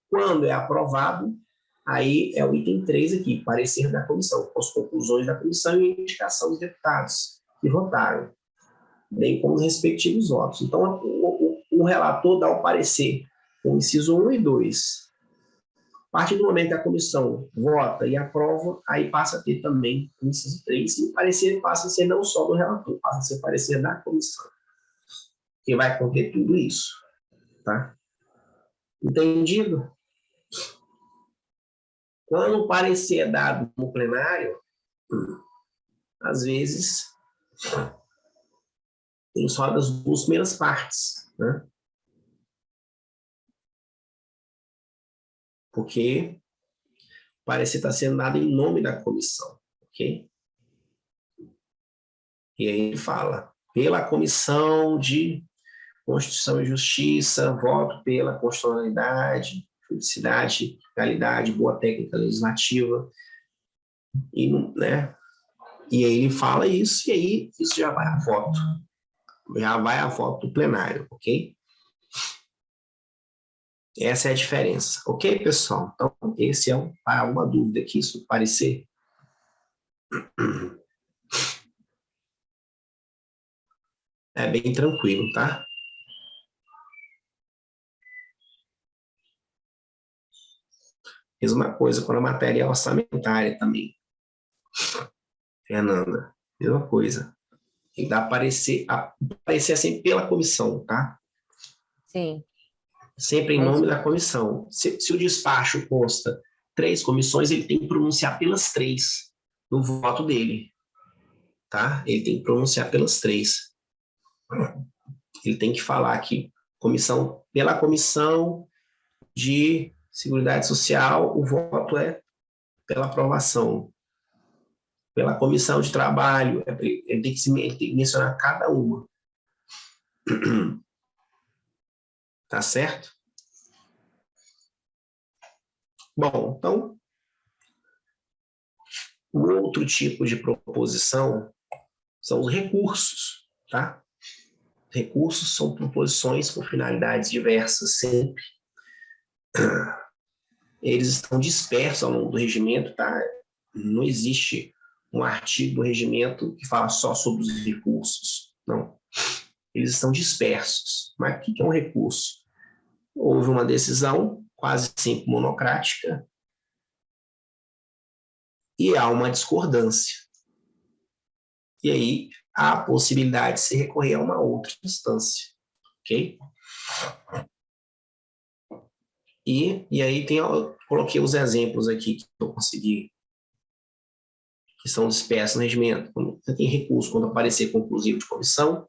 Quando é aprovado, aí é o item 3 aqui, parecer da comissão, com as conclusões da comissão e a indicação dos deputados que votaram. bem como os respectivos votos. Então, o relator dá o parecer com o inciso 1 e 2. A partir do momento que a comissão vota e aprova, aí passa a ter também o inciso 3, e o parecer passa a ser não só do relator, passa a ser parecer da comissão, que vai conter tudo isso. Tá? Entendido? Quando o parecer é dado no plenário, às vezes tem só das duas primeiras partes, né? Porque o parecer está sendo dado em nome da comissão, ok? E aí ele fala, pela Comissão de Constituição e Justiça, voto pela constitucionalidade, juridicidade, legalidade, boa técnica legislativa, e, né? E aí ele fala isso, e aí isso já vai a voto. Já vai a voto do plenário, ok? Essa é a diferença, ok, pessoal? Então, esse é uma dúvida aqui sobre parecer. É bem tranquilo, tá? Mesma coisa quando a matéria é orçamentária também. Fernanda, mesma coisa. Tem que dar aparecer sempre pela comissão, tá? Sim. Sempre em nome da comissão. Se o despacho consta 3 comissões, ele tem que pronunciar pelas 3 no voto dele, tá? Ele tem que pronunciar pelas 3. Ele tem que falar que pela comissão de Seguridade Social, o voto é pela aprovação. Pela comissão de trabalho, ele tem que mencionar cada uma. Tá certo? Bom, então, o outro tipo de proposição são os recursos, tá? Recursos são proposições com finalidades diversas sempre. Eles estão dispersos ao longo do regimento, tá? Não existe um artigo do regimento que fala só sobre os recursos, não. Eles estão dispersos. Mas o que é um recurso? Houve uma decisão, quase sempre monocrática, e há uma discordância. E aí há a possibilidade de se recorrer a uma outra instância, ok? E aí coloquei os exemplos aqui que eu consegui, que são dispersos no regimento. Você tem recurso quando aparecer conclusivo de comissão,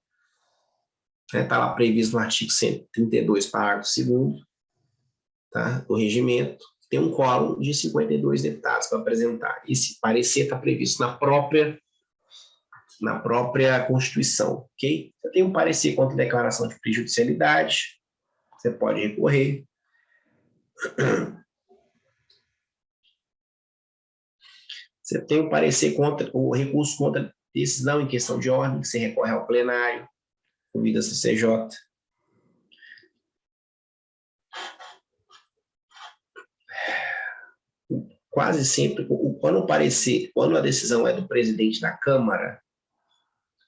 está lá previsto no artigo 132, parágrafo 2º, tá, do regimento, tem um quórum de 52 deputados para apresentar. Esse parecer está previsto na própria Constituição, ok? Você tem um parecer contra declaração de prejudicialidade, você pode recorrer. Você tem um parecer contra o recurso contra decisão em questão de ordem, que você recorre ao plenário, convida a CCJ. Quase sempre, quando a decisão é do presidente da Câmara,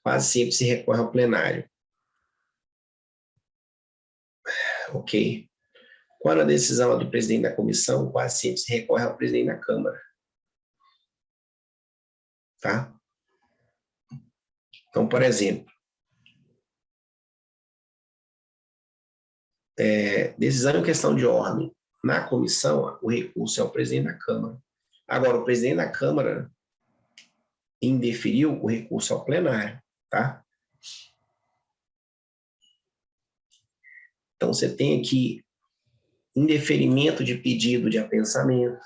quase sempre se recorre ao plenário. Ok? Quando a decisão é do presidente da comissão, quase sempre se recorre ao presidente da Câmara. Tá? Então, por exemplo, decisão em questão de ordem. Na comissão, o recurso é o presidente da Câmara. Agora, o presidente da Câmara indeferiu o recurso ao plenário, tá? Então, você tem aqui indeferimento de pedido de apensamento,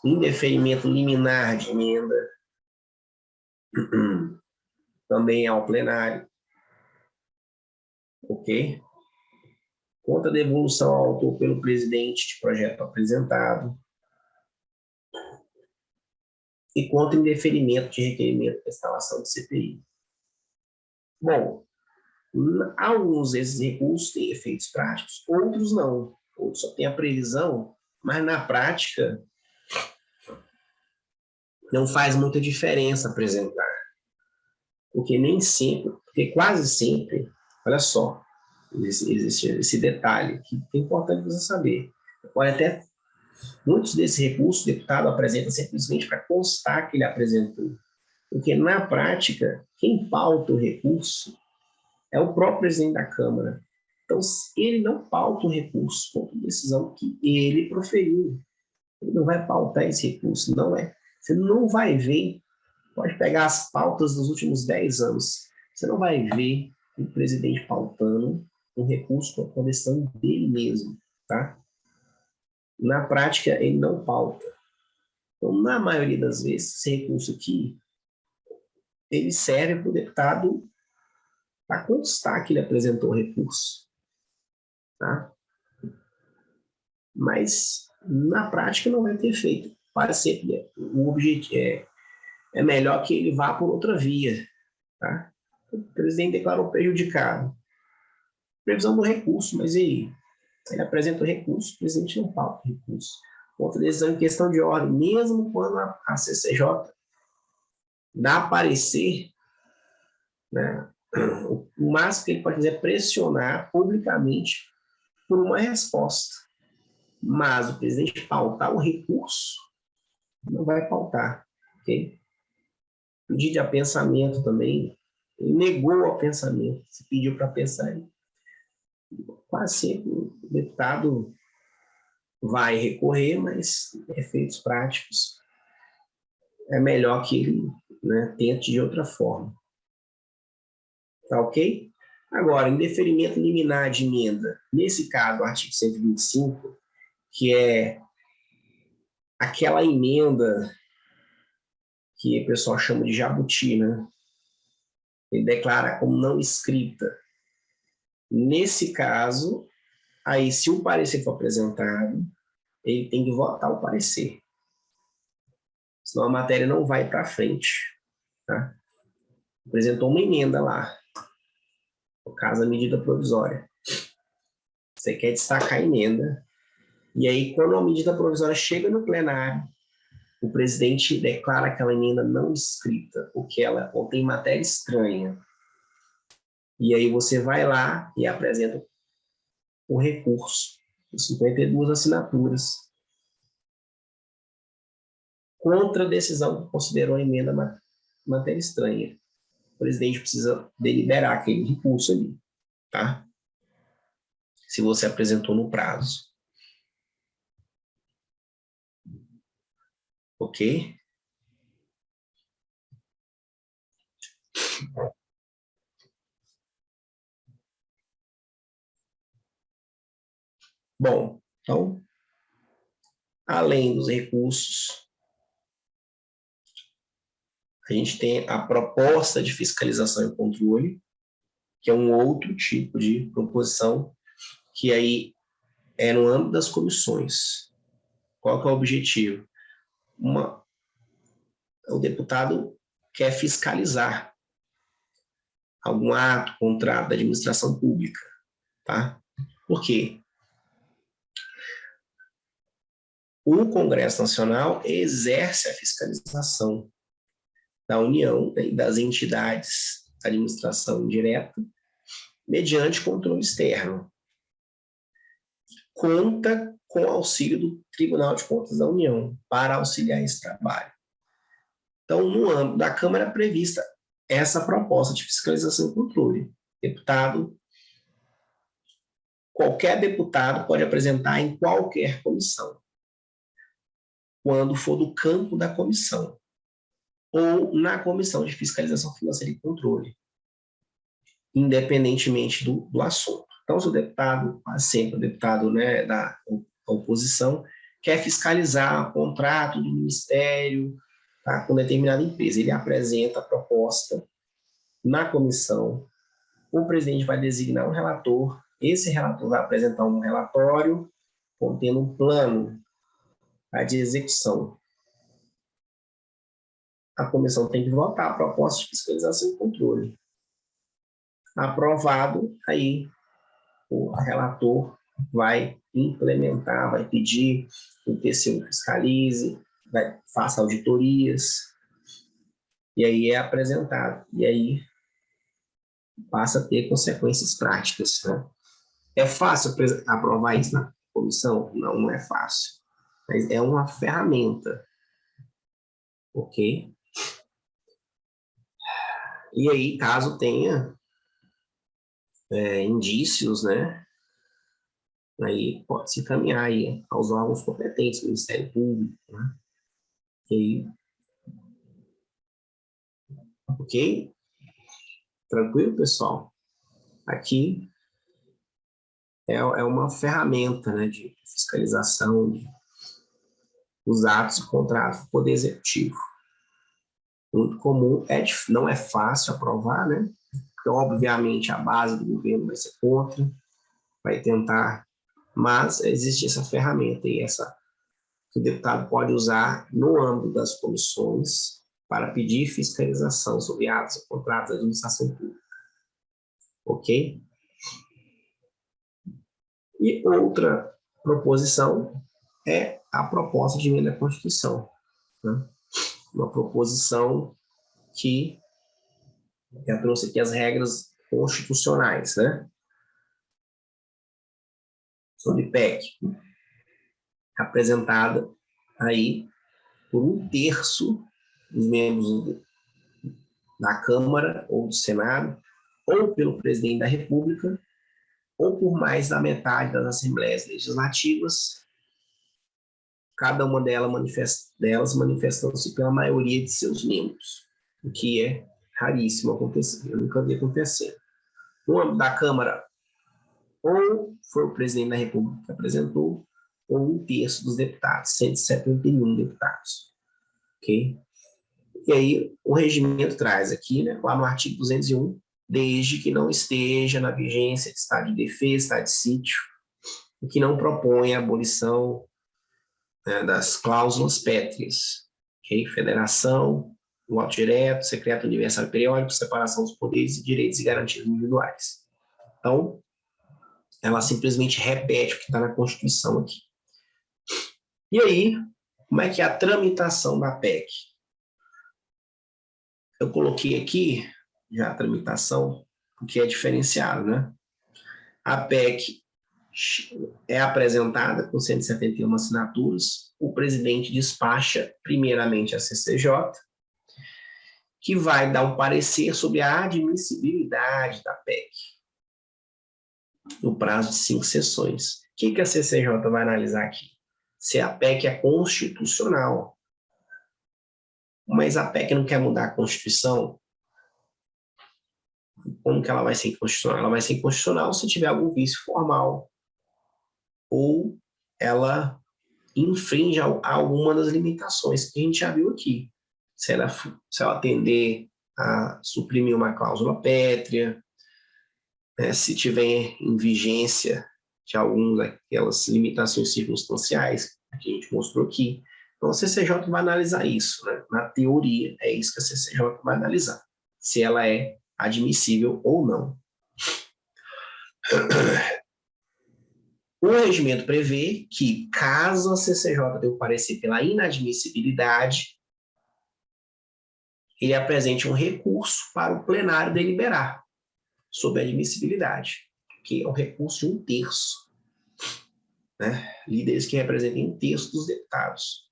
indeferimento liminar de emenda, também ao plenário, ok? Contra devolução ao autor pelo presidente de projeto apresentado, e contra indeferimento de requerimento de instalação de CPI. Bom, alguns desses recursos têm efeitos práticos, outros não. Outros só têm a previsão, mas na prática não faz muita diferença apresentar. Porque nem sempre, porque quase sempre, olha só, existe esse detalhe que é importante você saber. Pode até, muitos desses recursos o deputado apresenta simplesmente para constar que ele apresentou. Porque, na prática, quem pauta o recurso é o próprio presidente da Câmara. Então, ele não pauta o recurso por decisão que ele proferiu. Ele não vai pautar esse recurso, não é. Você não vai ver, pode pegar as pautas dos últimos 10 anos, você não vai ver o presidente pautando um recurso com a decisão dele mesmo, tá? Na prática, ele não pauta. Então, na maioria das vezes, esse recurso aqui, ele serve para o deputado para constar que ele apresentou o recurso, tá? Mas, na prática, não vai ter efeito. Quase sempre o objetivo é melhor que ele vá por outra via, tá? O presidente declarou prejudicado. Previsão do recurso, mas e aí? Ele apresenta o recurso, o presidente não pauta o recurso. Outra decisão em questão de ordem, mesmo quando a CCJ dá parecer, né, o máximo que ele pode fazer é pressionar publicamente por uma resposta. Mas o presidente pautar o recurso, não vai pautar, ok? Pedir de apensamento também, ele negou o apensamento, se pediu para pensar. Quase sempre o deputado vai recorrer, mas efeitos práticos é melhor que ele, né, tente de outra forma. Tá ok? Agora, indeferimento liminar de emenda. Nesse caso, o artigo 125, que é aquela emenda que o pessoal chama de jabuti, né? Ele declara como não escrita. Nesse caso, aí, se o parecer for apresentado, ele tem que votar o parecer. Senão a matéria não vai para frente. Tá? Apresentou uma emenda lá, no caso, a medida provisória. Você quer destacar a emenda, e aí, quando a medida provisória chega no plenário, o presidente declara aquela emenda não escrita, porque ela contém matéria estranha. E aí você vai lá e apresenta o recurso, 52 assinaturas, contra a decisão que considerou a emenda matéria estranha. O presidente precisa deliberar aquele recurso ali, tá? Se você apresentou no prazo. Ok? Bom, então, além dos recursos, a gente tem a proposta de fiscalização e controle, que é um outro tipo de proposição, que aí é no âmbito das comissões. Qual que é o objetivo? O deputado quer fiscalizar algum ato, contrato da administração pública, tá? Por quê? O Congresso Nacional exerce a fiscalização da União e das entidades da administração indireta mediante controle externo. Conta com o auxílio do Tribunal de Contas da União para auxiliar esse trabalho. Então, no âmbito da Câmara é prevista essa proposta de fiscalização e controle. Qualquer deputado pode apresentar em qualquer comissão, quando for do campo da comissão, ou na Comissão de Fiscalização Financeira e Controle, independentemente do assunto. Então, se o deputado, sempre o deputado, né, da oposição, quer fiscalizar o contrato do Ministério, tá, com determinada empresa, ele apresenta a proposta na comissão, o presidente vai designar um relator, esse relator vai apresentar um relatório contendo um plano de execução. A comissão tem que votar a proposta de fiscalização e controle. Aprovado, aí o relator vai implementar, vai pedir que o TCU fiscalize, faça auditorias. E aí é apresentado. E aí passa a ter consequências práticas, né? É fácil aprovar isso na comissão? Não, não é fácil. Mas é uma ferramenta. Ok? E aí, caso tenha indícios, né? Aí pode se encaminhar aí aos órgãos competentes, Ministério Público, né? E aí, ok? Tranquilo, pessoal? Aqui é uma ferramenta, né, de fiscalização dos atos e contratos do Poder Executivo. Muito comum, não é fácil aprovar, né? Porque, obviamente, a base do governo vai ser contra, vai tentar, mas existe essa ferramenta e que o deputado pode usar no âmbito das comissões para pedir fiscalização sobre atos e contratos da administração pública. Ok? E outra proposição é a proposta de emenda à Constituição, né? Uma proposição que já trouxe aqui as regras constitucionais, né? Sobre PEC, apresentada aí por 1/3 dos membros da Câmara ou do Senado, ou pelo presidente da República, ou por mais da metade das assembleias legislativas, cada uma delas manifestando-se pela maioria de seus membros, o que é raríssimo acontecer, eu nunca vi acontecer. No âmbito da Câmara, ou foi o presidente da República que apresentou, ou 1/3 dos deputados, 171 deputados. Ok? E aí, o regimento traz aqui, né, lá no artigo 201, desde que não esteja na vigência de estado de defesa, estado de sítio, e que não propõe a abolição, né, das cláusulas pétreas, okay? Federação, voto direto, secreto universal e periódico, separação dos poderes e direitos e garantias individuais. Então, ela simplesmente repete o que está na Constituição aqui. E aí, como é que é a tramitação da PEC? Eu coloquei aqui já a tramitação, porque é diferenciado, né? A PEC é apresentada com 171 assinaturas, o presidente despacha primeiramente a CCJ, que vai dar um parecer sobre a admissibilidade da PEC, no prazo de 5 sessões. O que a CCJ vai analisar aqui? Se a PEC é constitucional. Mas a PEC não quer mudar a Constituição. Como que ela vai ser inconstitucional? Ela vai ser inconstitucional se tiver algum vício formal ou ela infringe alguma das limitações que a gente já viu aqui. Se ela atender a suprimir uma cláusula pétrea, né, se tiver em vigência de algumas daquelas limitações circunstanciais que a gente mostrou aqui. Então, a CCJ vai analisar isso, né? Na teoria, é isso que a CCJ vai analisar, se ela é admissível ou não. O regimento prevê que, caso a CCJ dê o parecer pela inadmissibilidade, ele apresente um recurso para o plenário deliberar sobre a admissibilidade, que é um recurso de 1/3, né? Líderes que representem 1/3 dos deputados.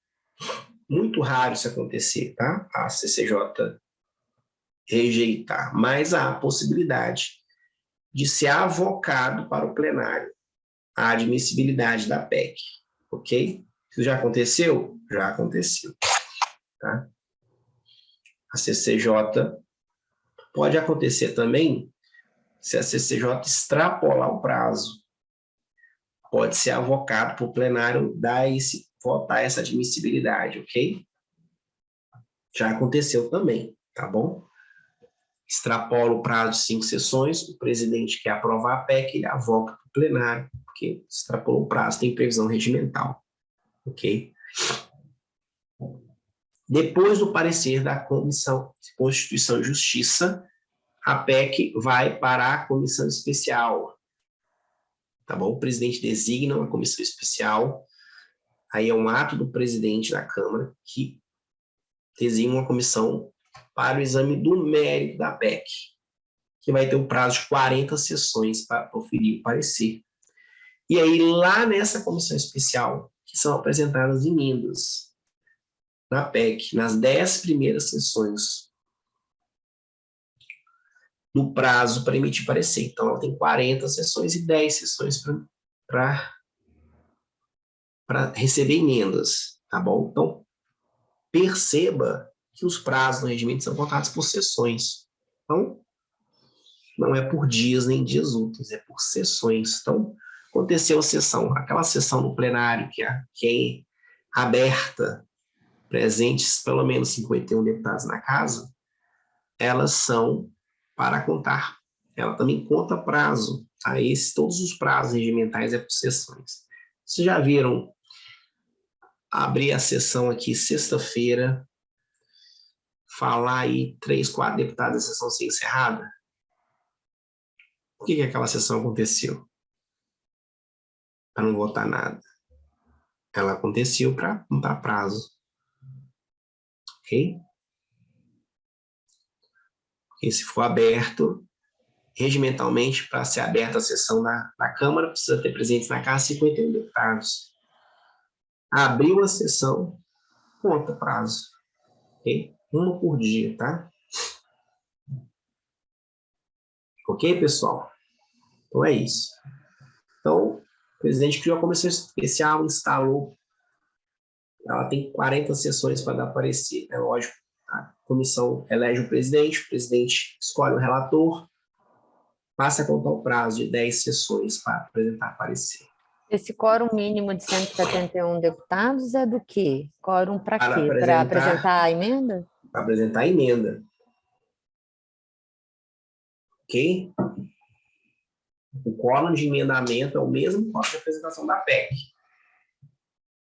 Muito raro isso acontecer, tá? A CCJ rejeitar, mas há a possibilidade de ser avocado para o plenário a admissibilidade da PEC, ok? Isso já aconteceu? Já aconteceu, tá? A CCJ pode acontecer também se a CCJ extrapolar o prazo. Pode ser avocado para o plenário votar essa admissibilidade, ok? Já aconteceu também, tá bom? Extrapola o prazo de 5 sessões, o presidente quer aprovar a PEC, ele avoca para o plenário, porque extrapolou o prazo, tem previsão regimental, ok? Depois do parecer da Comissão de Constituição e Justiça, a PEC vai para a comissão especial, tá bom? O presidente designa uma comissão especial, aí é um ato do presidente da Câmara que designa uma comissão para o exame do mérito da PEC, que vai ter um prazo de 40 sessões para proferir o parecer. E aí, lá nessa comissão especial, que são apresentadas emendas na PEC, nas 10 primeiras sessões do prazo para emitir parecer. Então, ela tem 40 sessões e 10 sessões para receber emendas, tá bom? Então, perceba que os prazos do regimento são contados por sessões. Então, não é por dias nem dias úteis, é por sessões. Então, aconteceu a sessão, aquela sessão no plenário que é aberta, presentes pelo menos 51 deputados na casa, elas são para contar. Ela também conta prazo. Tá? Todos os prazos regimentais é por sessões. Vocês já viram abrir a sessão aqui sexta-feira, falar aí 3, 4 deputados, a sessão ser encerrada? Por que aquela sessão aconteceu? Para não votar nada. Ela aconteceu para contar prazo. Ok? Porque se for aberto, regimentalmente, para ser aberta a sessão na Câmara, precisa ter presentes na casa 51 deputados. Abriu a sessão, conta prazo. Ok? Uma por dia, tá? Ok, pessoal? Então é isso. Então, o presidente criou a comissão especial, instalou. Ela tem 40 sessões para dar parecer. É lógico, a comissão elege o presidente escolhe o relator, passa a contar o prazo de 10 sessões para apresentar parecer. Esse quórum mínimo de 171 deputados é do quê? Quórum para quê? Para apresentar a emenda? Para apresentar a emenda. Ok? O quórum de emendamento é o mesmo quórum de apresentação da PEC.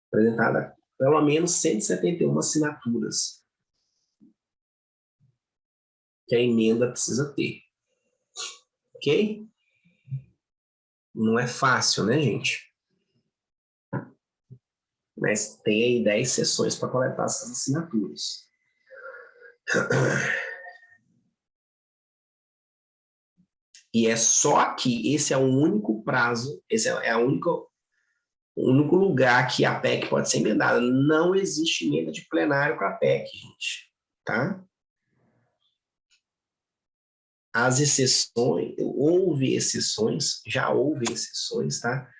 Apresentada pelo menos 171 assinaturas que a emenda precisa ter. Ok? Não é fácil, né, gente? Mas tem aí 10 sessões para coletar essas assinaturas. E é só aqui, esse é o único prazo, esse é o único lugar que a PEC pode ser emendada. Não existe emenda de plenário para a PEC, gente. Tá? As exceções, já houve exceções, tá?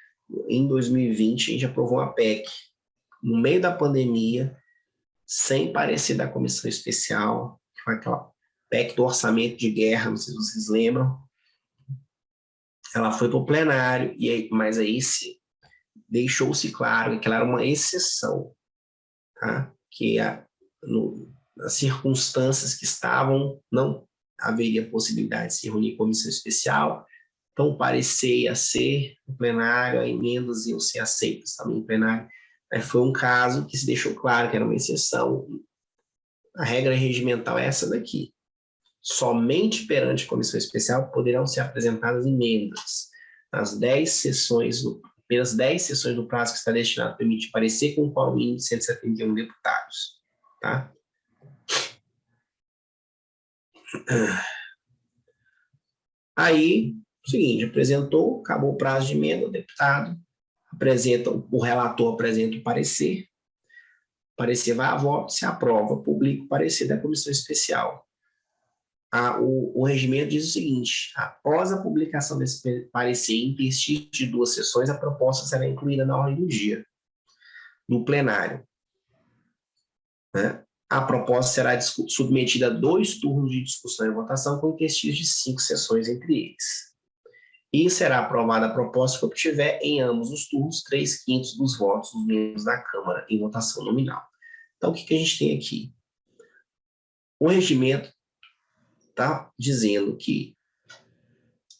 Em 2020, a gente aprovou uma PEC no meio da pandemia, sem parecer da comissão especial, que foi aquela PEC do orçamento de guerra, não sei se vocês lembram. Ela foi para o plenário, mas aí deixou-se claro que ela era uma exceção, tá? Que as circunstâncias que estavam, não haveria possibilidade de se reunir comissão especial, então o parecer ia ser no plenário, as emendas iam ser aceitas também no plenário. Foi um caso que se deixou claro que era uma exceção. A regra regimental é essa daqui. Somente perante a comissão especial poderão ser apresentadas emendas. Nas 10 sessões, apenas 10 sessões do prazo que está destinado a permitir parecer com o quórum mínimo de 171 deputados. Tá? Aí, seguinte, apresentou, acabou o prazo de emenda, o deputado o relator apresenta o parecer vai a voto, se aprova, publica o parecer da comissão especial. O regimento diz o seguinte: após a publicação desse parecer em interstício de 2 sessões, a proposta será incluída na ordem do dia, no plenário. Né? A proposta será submetida a 2 turnos de discussão e votação, com interstício de 5 sessões entre eles. E será aprovada a proposta que obtiver em ambos os turnos 3/5 dos votos dos membros da Câmara em votação nominal. Então, o que a gente tem aqui? O regimento está dizendo que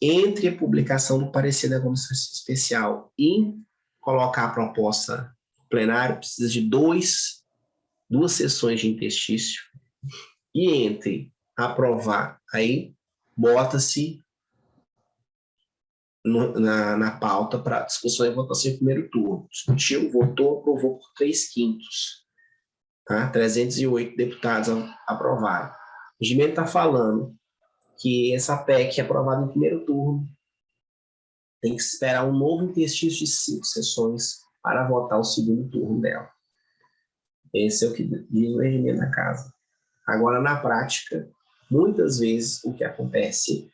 entre a publicação do parecer da comissão especial e colocar a proposta no plenário, precisa de 2 sessões de interstício, e entre aprovar, aí bota-se na pauta para discussão e votação em primeiro turno. Discutiu, votou, aprovou por 3/5. Tá? 308 deputados aprovaram. regimento está falando que essa PEC é aprovada em primeiro turno, tem que esperar um novo interstício de 5 sessões para votar o segundo turno dela. Esse é o que diz o regimento da casa. Agora, na prática, muitas vezes o que acontece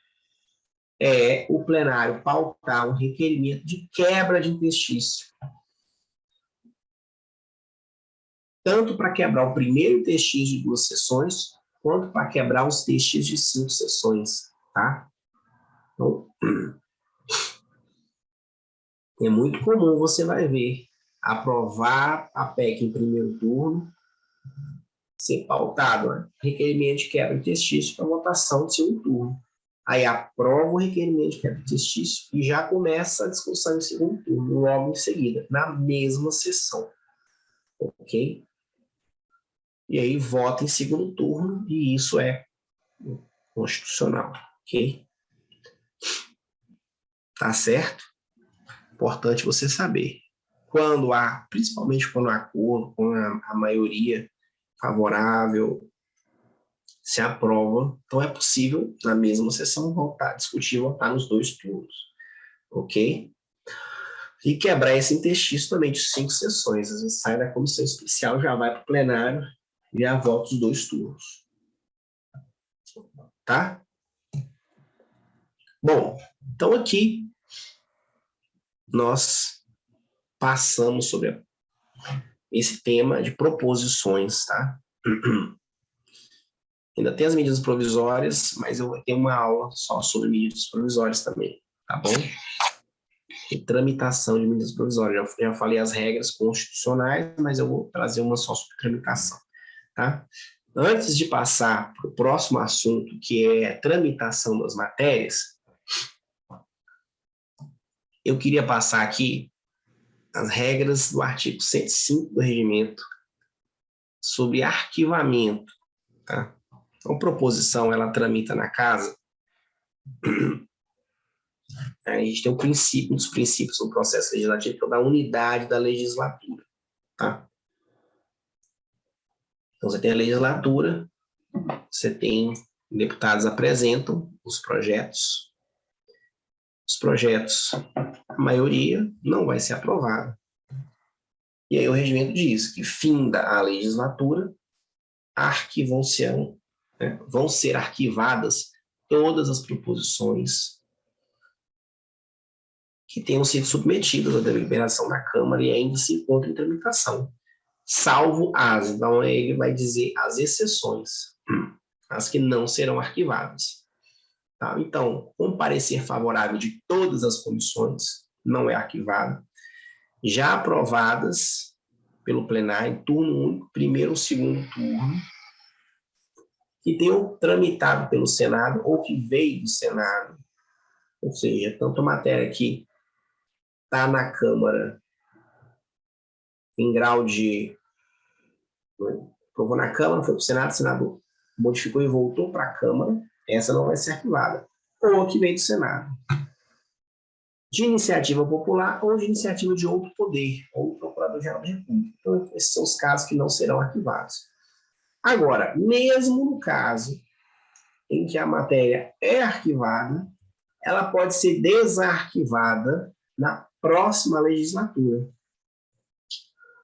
é o plenário pautar um requerimento de quebra de interstício. Tanto para quebrar o primeiro interstício de 2 sessões, quanto para quebrar os interstícios de 5 sessões, tá? Então, é muito comum, você vai ver, aprovar a PEC em primeiro turno, ser pautado, né? Requerimento de quebra de interstício para votação de segundo turno. Aí aprova o requerimento de quebra de interstício e já começa a discussão em segundo turno, logo em seguida, na mesma sessão. Ok? E aí vota em segundo turno e isso é constitucional. Ok? Tá certo? Importante você saber. Quando há, principalmente quando há acordo, com a maioria favorável, se aprova, então é possível, na mesma sessão, discutir e votar nos 2 turnos. Ok? E quebrar esse interstício também de 5 sessões. Às vezes sai da comissão especial, já vai para o plenário e já vota os 2 turnos. Tá? Bom, então aqui nós passamos sobre esse tema de proposições, tá? Ainda tem as medidas provisórias, mas eu tenho uma aula só sobre medidas provisórias também, tá bom? E tramitação de medidas provisórias. Já falei as regras constitucionais, mas eu vou trazer uma só sobre tramitação, tá? Antes de passar para o próximo assunto, que é a tramitação das matérias, eu queria passar aqui as regras do artigo 105 do regimento sobre arquivamento, tá? Então, proposição, ela tramita na casa. A gente tem um dos princípios do processo legislativo, que é da unidade da legislatura, tá? Então, você tem a legislatura, você tem deputados apresentam os projetos, a maioria não vai ser aprovada. E aí o regimento diz que finda a legislatura, vão ser arquivadas todas as proposições que tenham sido submetidas à deliberação da Câmara e ainda se encontram em tramitação, salvo as, então ele vai dizer as exceções, as que não serão arquivadas. Tá? Então, com parecer favorável de todas as comissões, não é arquivado, já aprovadas pelo plenário em turno único, primeiro ou segundo turno, que tenham tramitado pelo Senado ou que veio do Senado, ou seja, tanto a matéria que está na Câmara em grau de... aprovou na Câmara, foi para o Senado, o Senado modificou e voltou para a Câmara, essa não vai ser arquivada, ou que veio do Senado. De iniciativa popular ou de iniciativa de outro poder, ou do Procurador-Geral da República. Então, esses são os casos que não serão arquivados. Agora, mesmo no caso em que a matéria é arquivada, ela pode ser desarquivada na próxima legislatura.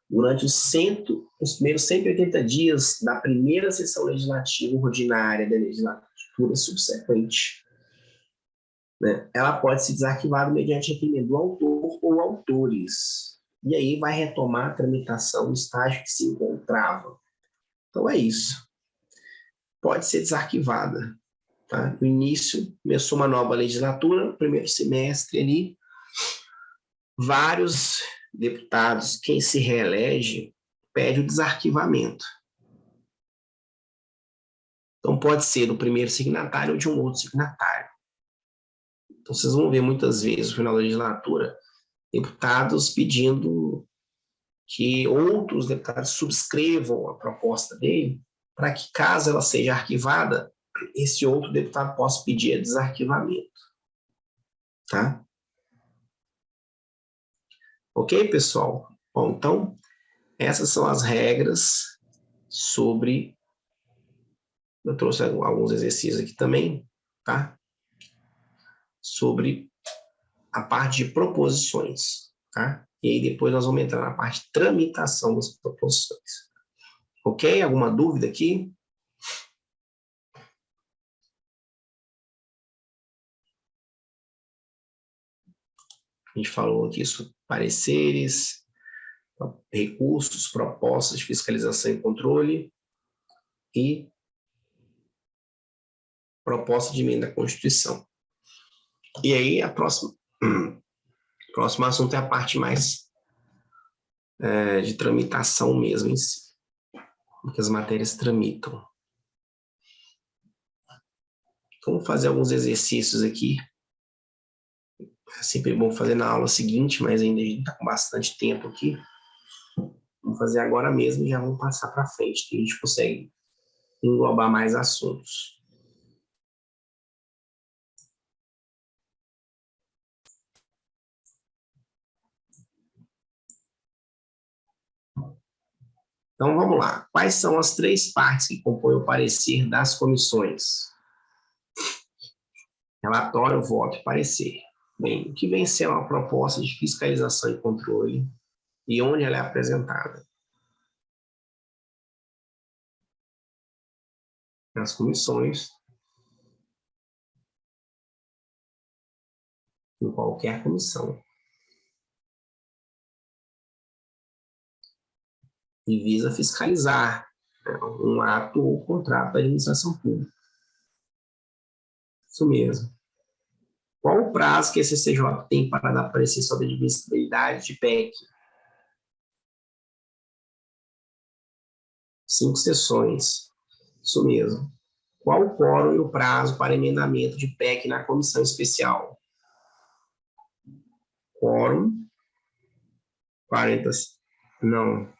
Durante os primeiros 180 dias da primeira sessão legislativa ordinária da legislatura subsequente, né, ela pode ser desarquivada mediante requerimento do autor ou autores. E aí vai retomar a tramitação no estágio que se encontrava. Então é isso. Pode ser desarquivada. Tá? No início, começou uma nova legislatura, no primeiro semestre ali, vários deputados, quem se reelege, pede o desarquivamento. Então pode ser do primeiro signatário ou de um outro signatário. Então, vocês vão ver muitas vezes, no final da legislatura, deputados pedindo que outros deputados subscrevam a proposta dele, para que, caso ela seja arquivada, esse outro deputado possa pedir desarquivamento. Tá? Ok, pessoal? Bom, então, essas são as regras sobre Eu trouxe alguns exercícios aqui também, tá? Sobre a parte de proposições, tá? E aí depois nós vamos entrar na parte de tramitação das proposições. Ok? Alguma dúvida aqui? A gente falou aqui sobre pareceres, recursos, propostas de fiscalização e controle e proposta de emenda à Constituição. E aí, o próximo assunto é a parte mais de tramitação mesmo em si, que as matérias tramitam. Vamos fazer alguns exercícios aqui. É sempre bom fazer na aula seguinte, mas ainda a gente está com bastante tempo aqui. Vamos fazer agora mesmo e já vamos passar para frente, que a gente consegue englobar mais assuntos. Então, vamos lá. Quais são as 3 partes que compõem o parecer das comissões? Relatório, voto e parecer. Bem, o que vem ser uma proposta de fiscalização e controle e onde ela é apresentada? Nas comissões, em qualquer comissão. E visa fiscalizar um ato ou contrato da administração pública. Isso mesmo. Qual o prazo que a CCJ tem para dar parecer sobre a admissibilidade de PEC? 5 sessões. Isso mesmo. Qual o quórum e o prazo para emendamento de PEC na comissão especial? Quórum, 40. Não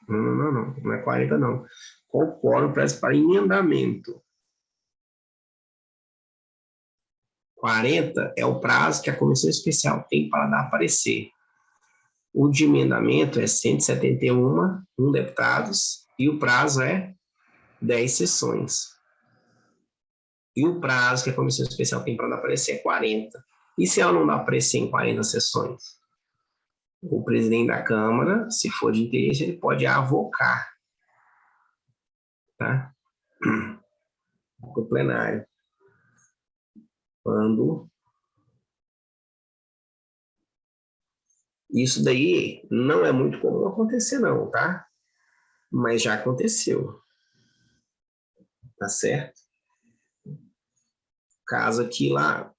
é 40, não. Qual o quórum para emendamento? 40 é o prazo que a comissão especial tem para dar parecer. O de emendamento é 171 deputados e o prazo é 10 sessões. E o prazo que a comissão especial tem para dar parecer é 40. E se ela não dá parecer em 40 sessões? O presidente da Câmara, se for de interesse, ele pode avocar, tá? Para o plenário. Quando isso daí não é muito comum acontecer, não, tá? Mas já aconteceu. Tá certo? Caso aqui lá,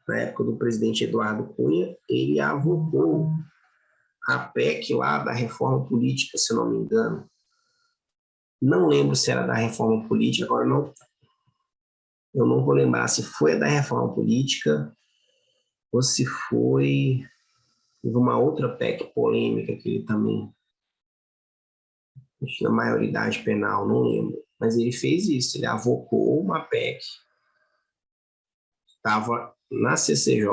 na época do presidente Eduardo Cunha, ele avocou a PEC lá da reforma política, se não me engano. Não lembro se era da reforma política, agora eu não vou lembrar se foi a da reforma política ou se foi uma outra PEC polêmica que ele também tinha maioridade penal, não lembro. Mas ele fez isso, ele avocou uma PEC que estava na CCJ,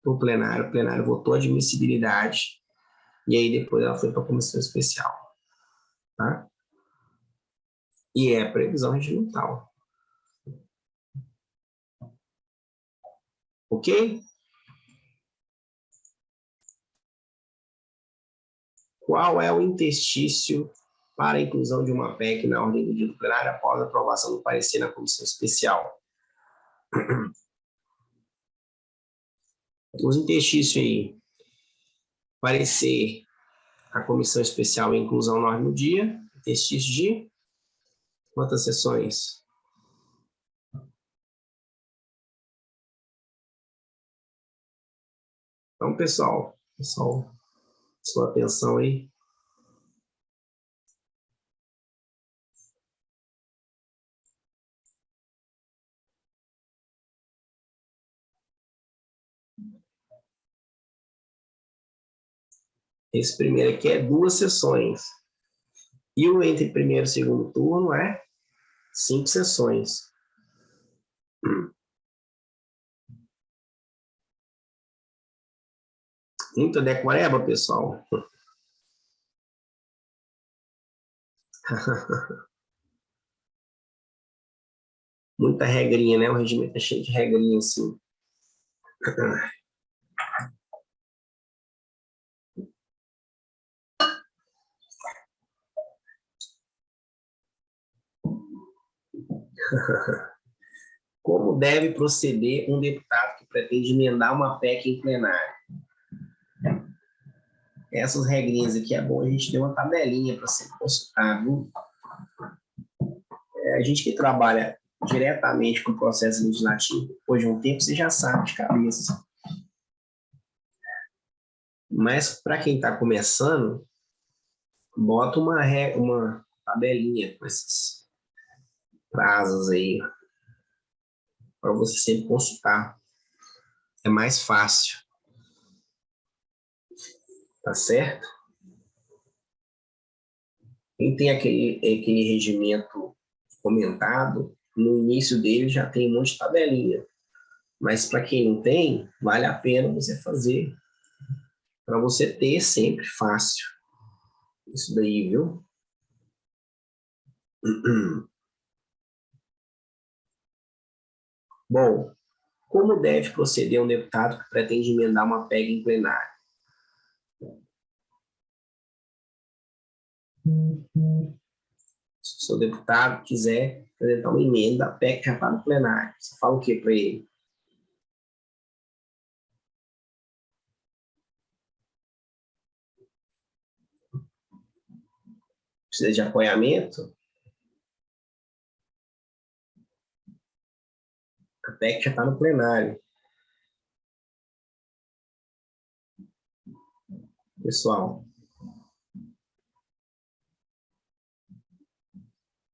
o plenário votou a admissibilidade e aí depois ela foi para a comissão especial, tá? E é previsão regimental. Ok? Qual é o interstício para a inclusão de uma PEC na ordem do dia do plenário após a aprovação do parecer na comissão especial? Os interstícios aí, parecer a comissão especial em inclusão na ordem do dia, interstício de quantas sessões? Então, pessoal, sua atenção aí. Esse primeiro aqui é 2 sessões. E o entre primeiro e segundo turno é 5 sessões. Muito decoreba, pessoal. Muita regrinha, né? O regimento é cheio de regrinha, assim. Como deve proceder um deputado que pretende emendar uma PEC em plenário? Essas regrinhas aqui é bom a gente ter uma tabelinha para ser consultado. A gente que trabalha diretamente com o processo legislativo, depois de um tempo, você já sabe de cabeça. Mas para quem está começando, bota uma tabelinha com esses prazos aí, para você sempre consultar. É mais fácil. Tá certo? Quem tem aquele regimento comentado, no início dele já tem um monte de tabelinha. Mas para quem não tem, vale a pena você fazer, para você ter sempre fácil. Isso daí, viu? Bom, como deve proceder um deputado que pretende emendar uma PEC em plenário? Se o seu deputado quiser apresentar uma emenda, a PEC já está no plenário. Você fala o que para ele? Precisa de apoiamento? A PEC já está no plenário. Pessoal,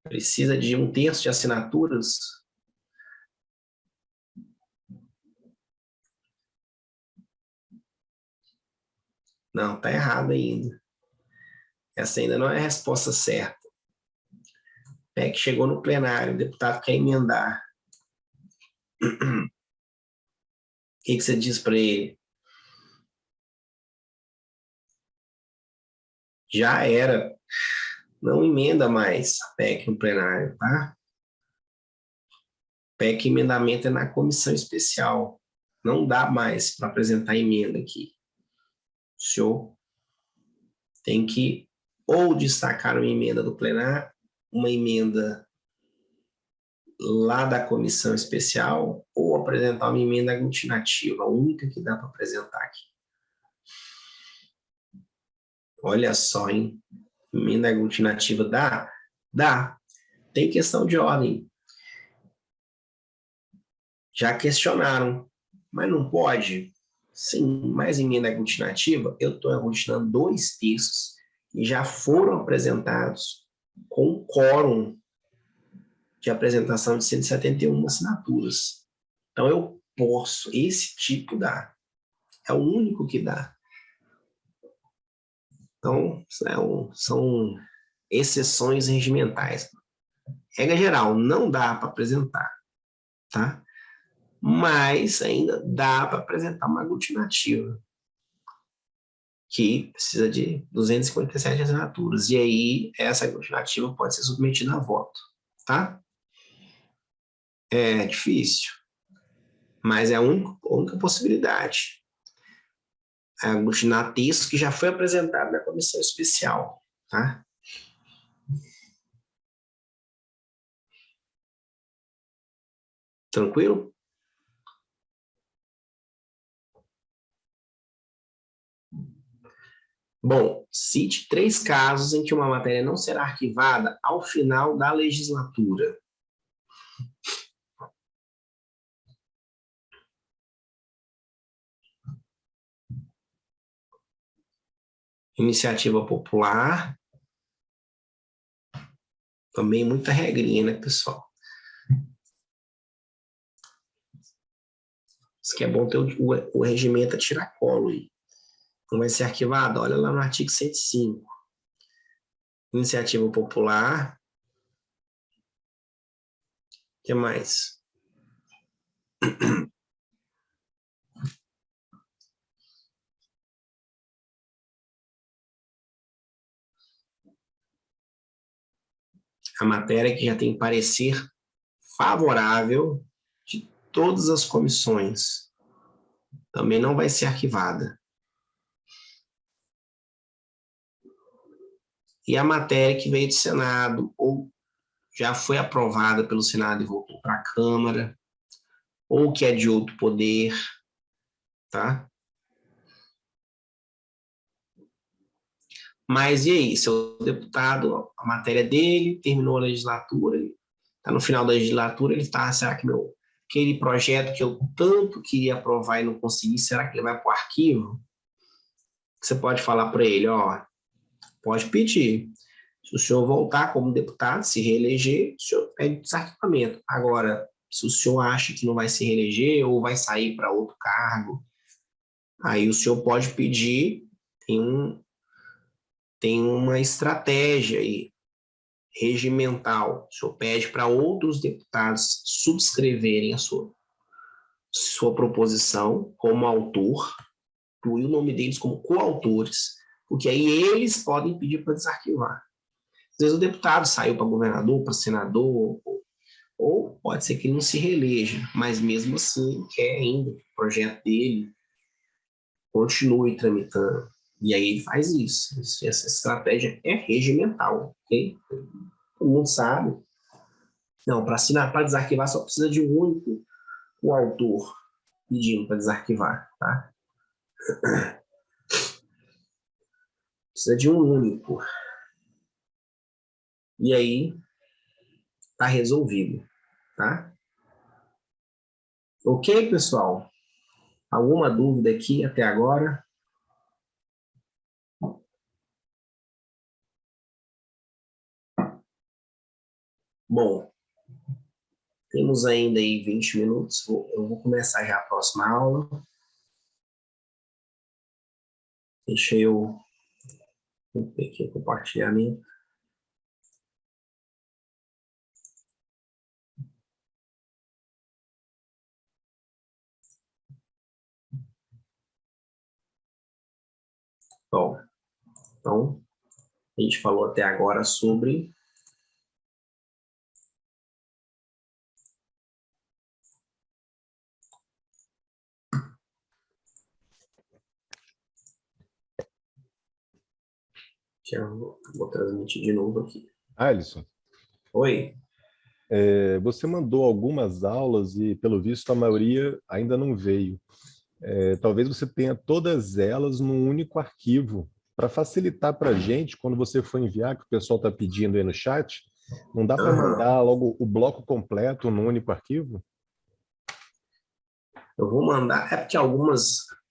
precisa de 1/3 de assinaturas? Não, está errado ainda. Essa ainda não é a resposta certa. PEC chegou no plenário, o deputado quer emendar. O que você diz para ele? Já era. Não emenda mais a PEC no plenário, tá? PEC emendamento é na comissão especial. Não dá mais para apresentar emenda aqui. O senhor tem que ou destacar uma emenda do plenário, uma emenda lá da comissão especial, ou apresentar uma emenda aglutinativa, a única que dá para apresentar aqui. Olha só, hein? Emenda aglutinativa dá? Dá. Tem questão de ordem. Já questionaram, mas não pode? Sim, mas emenda aglutinativa, eu estou aglutinando 2/3 e já foram apresentados com quórum de apresentação de 171 assinaturas. Então, eu posso, esse tipo dá. É o único que dá. Então, são exceções regimentais. Regra geral, não dá para apresentar, tá? Mas ainda dá para apresentar uma aglutinativa, que precisa de 257 assinaturas. E aí, essa aglutinativa pode ser submetida a voto, tá? É difícil, mas é a única possibilidade. É aglutinar texto que já foi apresentado na comissão especial, tá? Tranquilo? Bom, cite 3 casos em que uma matéria não será arquivada ao final da legislatura. Iniciativa popular. Também muita regrinha, né, pessoal? Isso que é bom ter o regimento a tiracolo aí. Não vai ser arquivado? Olha lá no artigo 105. Iniciativa popular. O que mais? A matéria que já tem parecer favorável de todas as comissões. Também não vai ser arquivada. E a matéria que veio do Senado, ou já foi aprovada pelo Senado e voltou para a Câmara, ou que é de outro poder, tá? Mas e aí, seu deputado, a matéria dele, terminou a legislatura, está no final da legislatura, ele está, será que aquele projeto que eu tanto queria aprovar e não consegui, será que ele vai para o arquivo? Você pode falar para ele, ó, pode pedir. Se o senhor voltar como deputado, se reeleger, o senhor pede desarquivamento. Agora, se o senhor acha que não vai se reeleger ou vai sair para outro cargo, aí o senhor pode pedir, tem uma estratégia aí, regimental. O senhor pede para outros deputados subscreverem a sua proposição como autor, incluir o nome deles como coautores, porque aí eles podem pedir para desarquivar. Às vezes o deputado saiu para governador, para senador, ou pode ser que ele não se reeleja, mas mesmo assim quer ainda que o projeto dele continue tramitando. E aí ele faz isso. Essa estratégia é regimental, ok? Todo mundo sabe. Não, para assinar, para desarquivar, só precisa de um único autor pedindo para desarquivar, tá? Precisa de um único. E aí, tá resolvido, tá? Ok, pessoal? Alguma dúvida aqui até agora? Bom, temos ainda aí 20 minutos. Eu vou começar já a próxima aula. Deixa eu ver aqui o compartilhamento. Bom, então, a gente falou até agora sobre eu vou transmitir de novo aqui. Alisson, Oi? você mandou algumas aulas e, pelo visto, a maioria ainda não veio. Talvez você tenha todas elas num único arquivo, para facilitar para a gente, quando você for enviar, que o pessoal está pedindo aí no chat, não dá para mandar logo o bloco completo num único arquivo? Eu vou mandar, é porque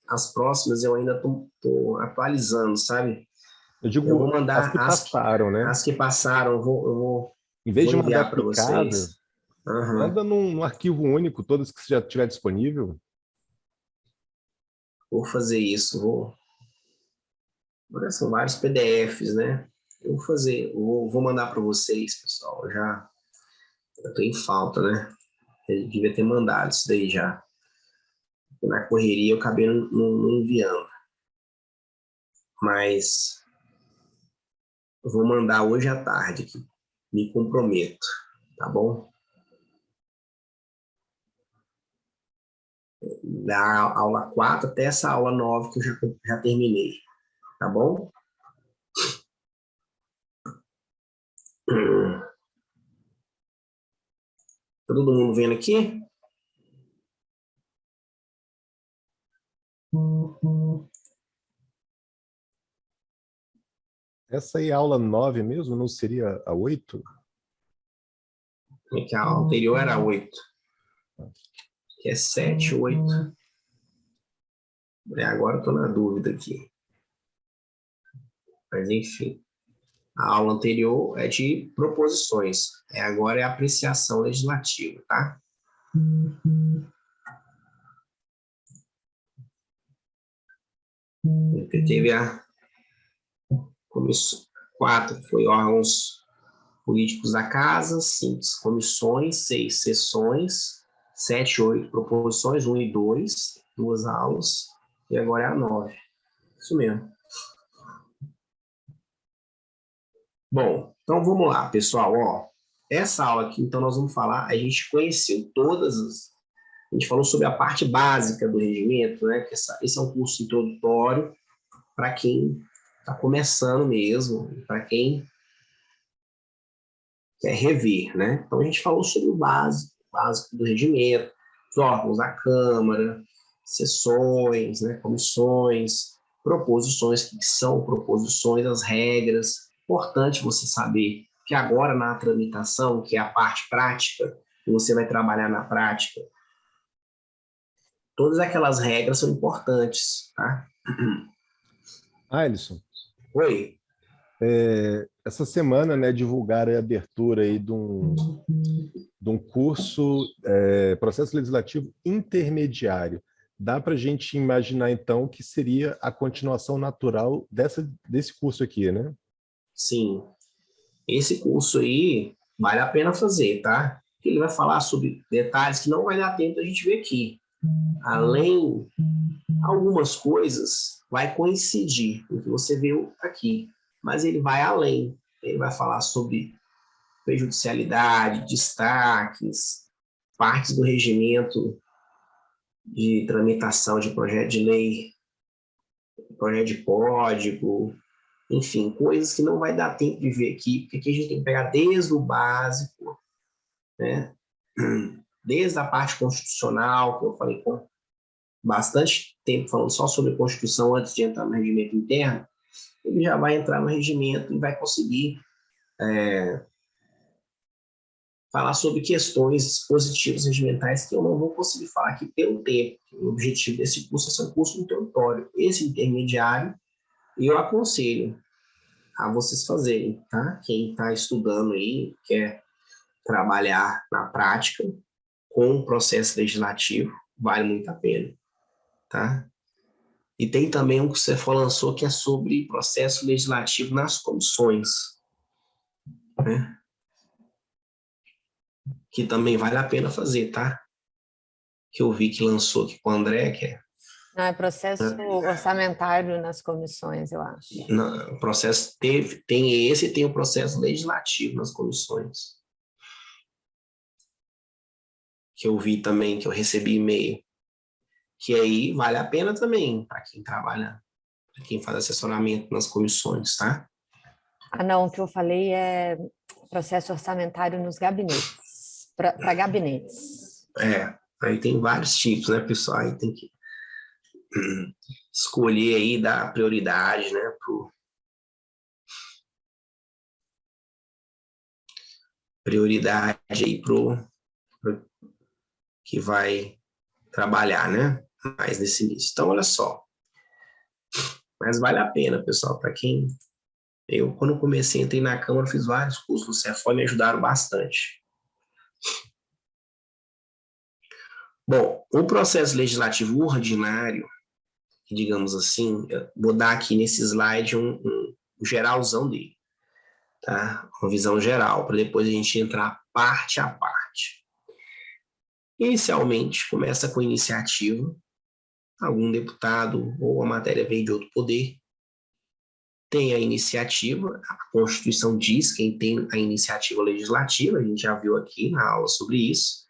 as próximas eu ainda estou atualizando, sabe? Eu vou mandar as que passaram, né? As que passaram, eu vou Em vez de mandar enviar para vocês. manda num arquivo único, todas que já tiver disponível. Vou fazer isso, Agora são vários PDFs, né? Eu vou mandar para vocês, pessoal. Eu tô em falta, né? Eu devia ter mandado isso daí já. Na correria eu acabei não enviando. Mas eu vou mandar hoje à tarde aqui. Me comprometo, tá bom? Da aula 4 até essa aula 9 que eu já terminei, tá bom? Todo mundo vendo aqui? Essa aí é a aula 9 mesmo? Não seria a 8? É que a aula anterior era 8. Que é 7, 8. Agora eu tô na dúvida aqui. Mas enfim. A aula anterior é de proposições. Agora é apreciação legislativa, tá? Teve a comissão 4, foi órgãos políticos da casa, 5 comissões, 6 sessões, 7, 8 proposições, 1 e 2, 2 aulas, e agora é a 9. Isso mesmo. Bom, então vamos lá, pessoal. essa aula aqui, então, nós vamos falar, a gente conheceu a gente falou sobre a parte básica do regimento, né? Que esse é um curso introdutório para quem está começando mesmo, para quem quer rever, né? Então, a gente falou sobre o básico do regimento, os órgãos da Câmara, sessões, né? Comissões, proposições, que são proposições, as regras. Importante você saber que agora na tramitação, que é a parte prática, que você vai trabalhar na prática, todas aquelas regras são importantes, tá? Alisson. Oi. Essa semana, né, divulgaram a abertura aí de um curso, processo legislativo intermediário. Dá para a gente imaginar, então, que seria a continuação natural desse curso aqui, né? Sim. Esse curso aí vale a pena fazer, tá? Ele vai falar sobre detalhes que não vai dar tempo a gente ver aqui. Além, algumas coisas vai coincidir com o que você viu aqui, mas ele vai além. Ele vai falar sobre prejudicialidade, destaques, partes do regimento de tramitação de projeto de lei, projeto de código, enfim, coisas que não vai dar tempo de ver aqui, porque aqui a gente tem que pegar desde o básico, né? Desde a parte constitucional, que eu falei com bastante tempo falando só sobre Constituição antes de entrar no regimento interno, ele já vai entrar no regimento e vai conseguir falar sobre questões dispositivos regimentais que eu não vou conseguir falar aqui pelo tempo. O objetivo desse curso é ser um curso introdutório. Esse intermediário, eu aconselho a vocês fazerem, tá? Quem está estudando aí, quer trabalhar na prática com o processo legislativo, vale muito a pena, tá? E tem também um que você lançou que é sobre processo legislativo nas comissões, né? Que também vale a pena fazer, tá? Que eu vi que lançou aqui com o André, que é... Não, é processo orçamentário nas comissões, eu acho. O processo tem esse e tem o processo legislativo nas comissões. Que eu vi também, que eu recebi e-mail. Que aí vale a pena também para quem trabalha, para quem faz assessoramento nas comissões, tá? Ah, não, o que eu falei é processo orçamentário nos gabinetes, para gabinetes. Aí tem vários tipos, né, pessoal? Aí tem que escolher aí, dar prioridade, né, prioridade aí pro que vai trabalhar, né, mais nesse início. Então, olha só. Mas vale a pena, pessoal, para quem... Eu, quando comecei, entrei na Câmara, fiz vários cursos no Cefol, me ajudaram bastante. Bom, o processo legislativo ordinário, digamos assim, vou dar aqui nesse slide um geralzão dele, tá? Uma visão geral, para depois a gente entrar parte a parte. Inicialmente, começa com iniciativa, algum deputado ou a matéria veio de outro poder, tem a iniciativa, a Constituição diz quem tem a iniciativa legislativa, a gente já viu aqui na aula sobre isso.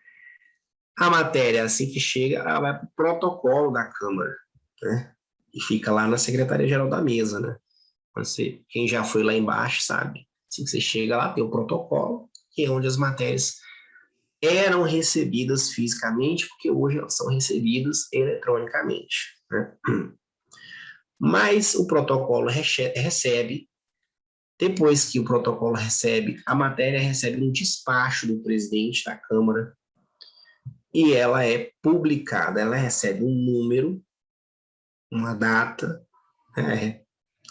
A matéria, assim que chega, ela vai para o protocolo da Câmara, né? E fica lá na Secretaria-Geral da Mesa, né? Quem já foi lá embaixo sabe. Assim que você chega lá, tem o protocolo, que é onde as matérias eram recebidas fisicamente, porque hoje elas são recebidas eletronicamente, né? Mas o protocolo recebe, depois que o protocolo recebe, a matéria recebe um despacho do presidente da Câmara e ela é publicada, ela recebe um número, uma data,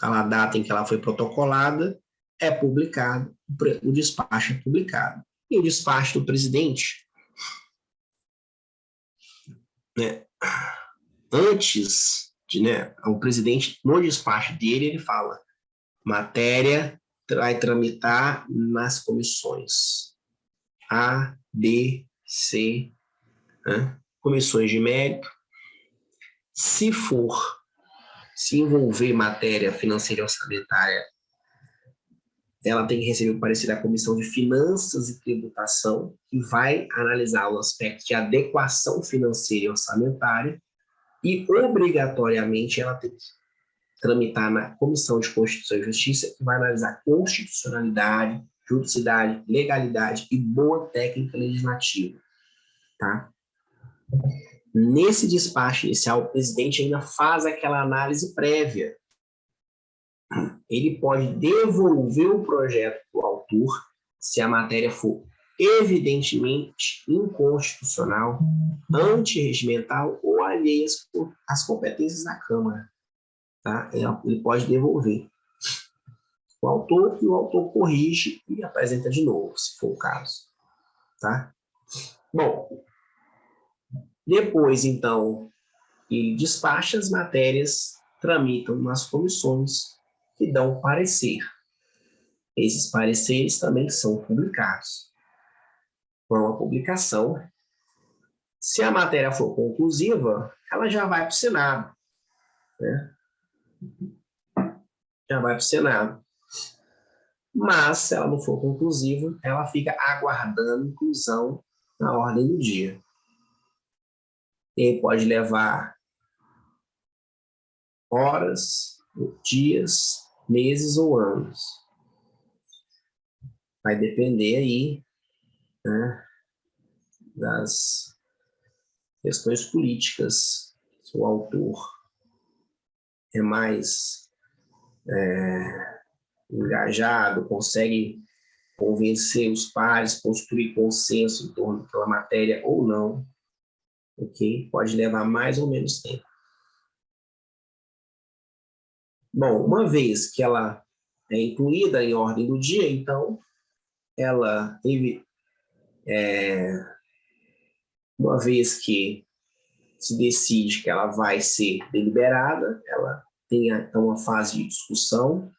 a data em que ela foi protocolada, é publicado, o despacho é publicado. E o despacho do presidente, né, antes de, né, o presidente, no despacho dele, ele fala, matéria vai tramitar nas comissões A, B, C, né, comissões de mérito. Se envolver matéria financeira e orçamentária ela tem que receber o parecer da Comissão de Finanças e Tributação, que vai analisar o aspecto de adequação financeira e orçamentária, e, obrigatoriamente, ela tem que tramitar na Comissão de Constituição e Justiça, que vai analisar constitucionalidade, juridicidade, legalidade e boa técnica legislativa. Tá? Nesse despacho inicial, o presidente ainda faz aquela análise prévia. Ele pode devolver o projeto para o autor se a matéria for evidentemente inconstitucional, antirregimental ou alheia às competências da Câmara. Tá? Ele pode devolver o autor e o autor corrige e apresenta de novo, se for o caso. Tá? Bom, depois, então, ele despacha as matérias, tramitam nas comissões que dão parecer. Esses pareceres também são publicados. Por uma publicação, se a matéria for conclusiva, ela já vai para o Senado. Né? Já vai para o Senado. Mas, se ela não for conclusiva, ela fica aguardando inclusão na ordem do dia. E pode levar horas, dias, meses ou anos. Vai depender aí, né, das questões políticas. Se o autor é mais engajado, consegue convencer os pares, construir consenso em torno daquela matéria ou não, ok? Pode levar mais ou menos tempo. Bom, uma vez que ela é incluída em ordem do dia, então, ela teve, uma vez que se decide que ela vai ser deliberada, ela tem então uma fase de discussão.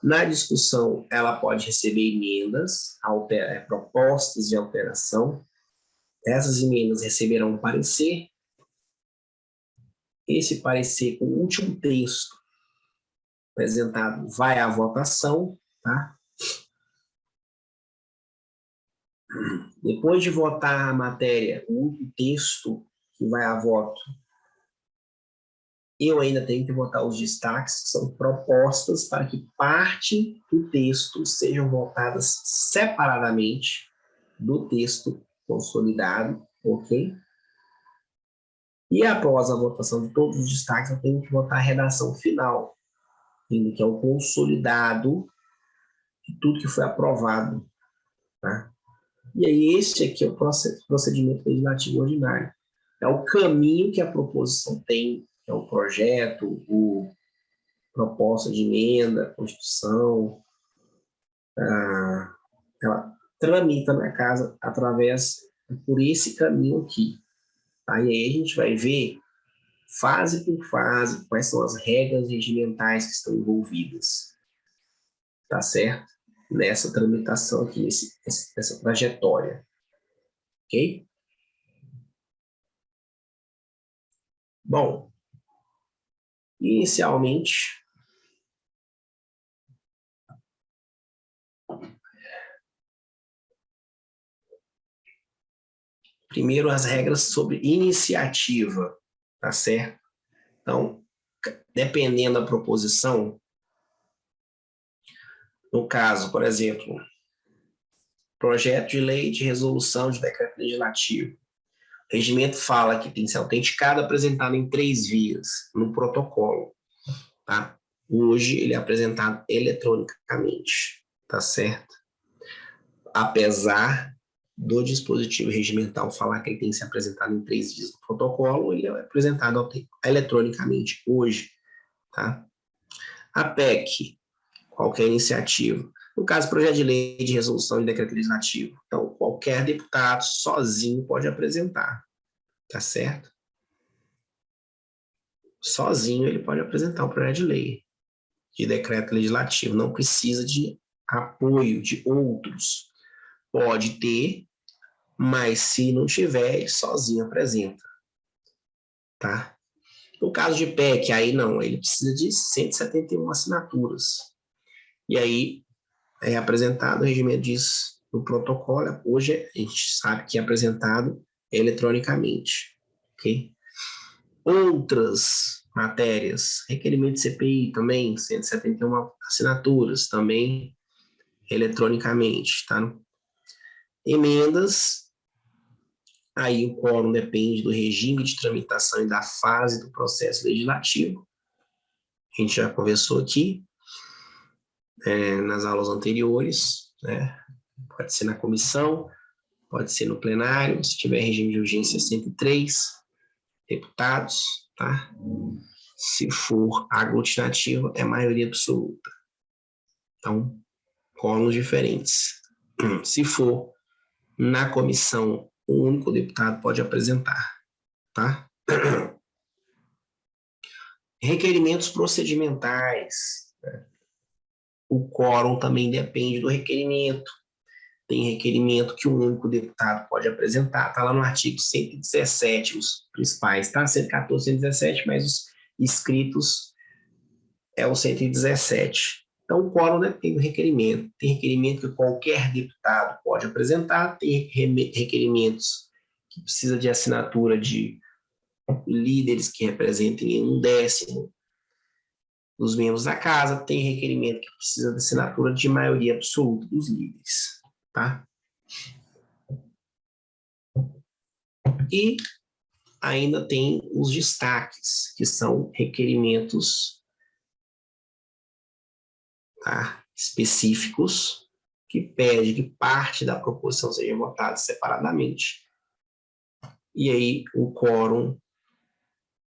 Na discussão, ela pode receber emendas, propostas de alteração. Essas emendas receberão um parecer. Esse parecer, com o último texto apresentado, vai à votação. Tá? Depois de votar a matéria, o texto que vai a voto, eu ainda tenho que votar os destaques, que são propostas para que parte do texto sejam votadas separadamente do texto consolidado, ok? E após a votação de todos os destaques, eu tenho que votar a redação final, que é o consolidado de tudo que foi aprovado. Tá? E aí, este aqui é o procedimento legislativo ordinário. É o caminho que a proposição tem, é o projeto, proposta de emenda, Constituição, ela tramita na casa por esse caminho aqui. Tá? E aí a gente vai ver, fase por fase, quais são as regras regimentais que estão envolvidas. Tá certo? Nessa tramitação aqui, nessa trajetória. Ok? Bom, inicialmente, primeiro as regras sobre iniciativa, tá certo? Então, dependendo da proposição, no caso, por exemplo, projeto de lei de resolução de decreto legislativo, o regimento fala que tem que ser autenticado, apresentado em 3 vias, no protocolo. Tá? Hoje, ele é apresentado eletronicamente, tá certo? Apesar do dispositivo regimental falar que ele tem que ser apresentado em 3 vias no protocolo, ele é apresentado eletronicamente hoje. Tá? A PEC, qualquer iniciativa. No caso, projeto de lei de resolução de decreto legislativo. Então, qualquer deputado sozinho pode apresentar. Tá certo? Sozinho ele pode apresentar um projeto de lei de decreto legislativo. Não precisa de apoio de outros. Pode ter, mas se não tiver, ele sozinho apresenta. Tá? No caso de PEC, aí não, ele precisa de 171 assinaturas. E aí, é apresentado, o regimento diz no protocolo, hoje a gente sabe que é apresentado eletronicamente, ok? Outras matérias, requerimento de CPI também, 171 assinaturas, também eletronicamente, tá? Emendas, aí o quórum depende do regime de tramitação e da fase do processo legislativo. A gente já conversou aqui, nas aulas anteriores, né? Pode ser na comissão, pode ser no plenário, se tiver regime de urgência 103 deputados, tá? Se for aglutinativo, é maioria absoluta. Então, quórums diferentes. Se for na comissão, o único deputado pode apresentar, tá? Requerimentos procedimentais, né? O quórum também depende do requerimento. Tem requerimento que um único deputado pode apresentar, está lá no artigo 117, os principais, tá? 114, 117, mas os escritos é o 117. Então, o quórum depende do requerimento. Tem requerimento que qualquer deputado pode apresentar, tem requerimentos que precisa de assinatura de líderes que representem 1/10 dos membros da casa, tem requerimento que precisa de assinatura de maioria absoluta dos líderes, tá? E ainda tem os destaques, que são requerimentos, tá, específicos, que pede que parte da proposição seja votada separadamente. E aí o quórum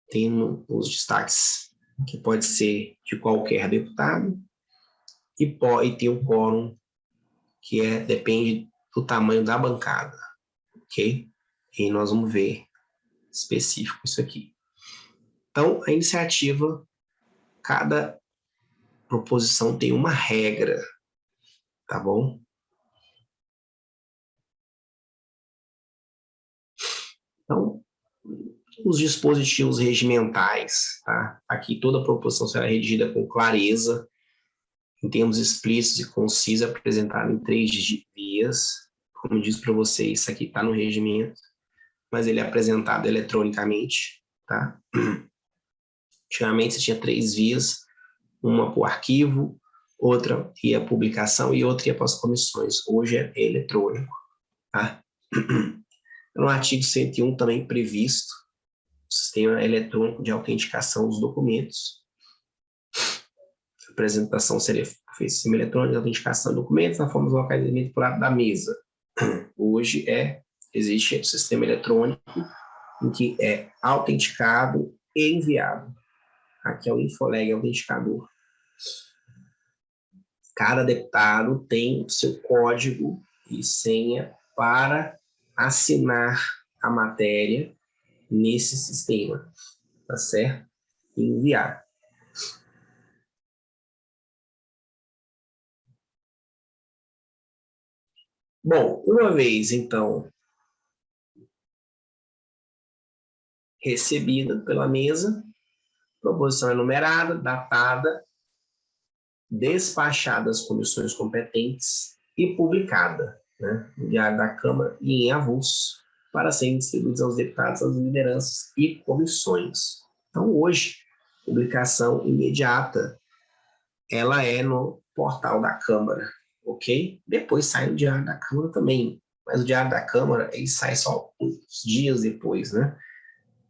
tem os destaques, que pode ser de qualquer deputado, e pode ter o quórum que depende do tamanho da bancada, ok? E nós vamos ver específico isso aqui. Então, a iniciativa, cada proposição tem uma regra, tá bom? Então, os dispositivos regimentais, tá? Aqui toda a proposição será redigida com clareza, em termos explícitos e concisos, apresentada em 3 vias. Como eu disse para vocês, isso aqui está no regimento, mas ele é apresentado eletronicamente, tá? Antigamente você tinha 3 vias, uma para o arquivo, outra ia à publicação e outra ia para as comissões. Hoje é eletrônico, tá? No artigo 101 também previsto o sistema eletrônico de autenticação dos documentos. A apresentação seria feita sistema eletrônico de autenticação de documentos na forma dos localizamentos por lado da mesa. Hoje existe o sistema eletrônico em que é autenticado e enviado. Aqui é o Infoleg autenticador. Cada deputado tem o seu código e senha para assinar a matéria nesse sistema, tá certo? E enviar. Bom, uma vez, então, recebida pela mesa, proposição enumerada, datada, despachada às comissões competentes e publicada, né, no Diário da Câmara e em avulso, para serem distribuídos aos deputados, às lideranças e comissões. Então, hoje, publicação imediata, ela é no portal da Câmara, ok? Depois sai no Diário da Câmara também, mas o Diário da Câmara, ele sai só uns dias depois, né?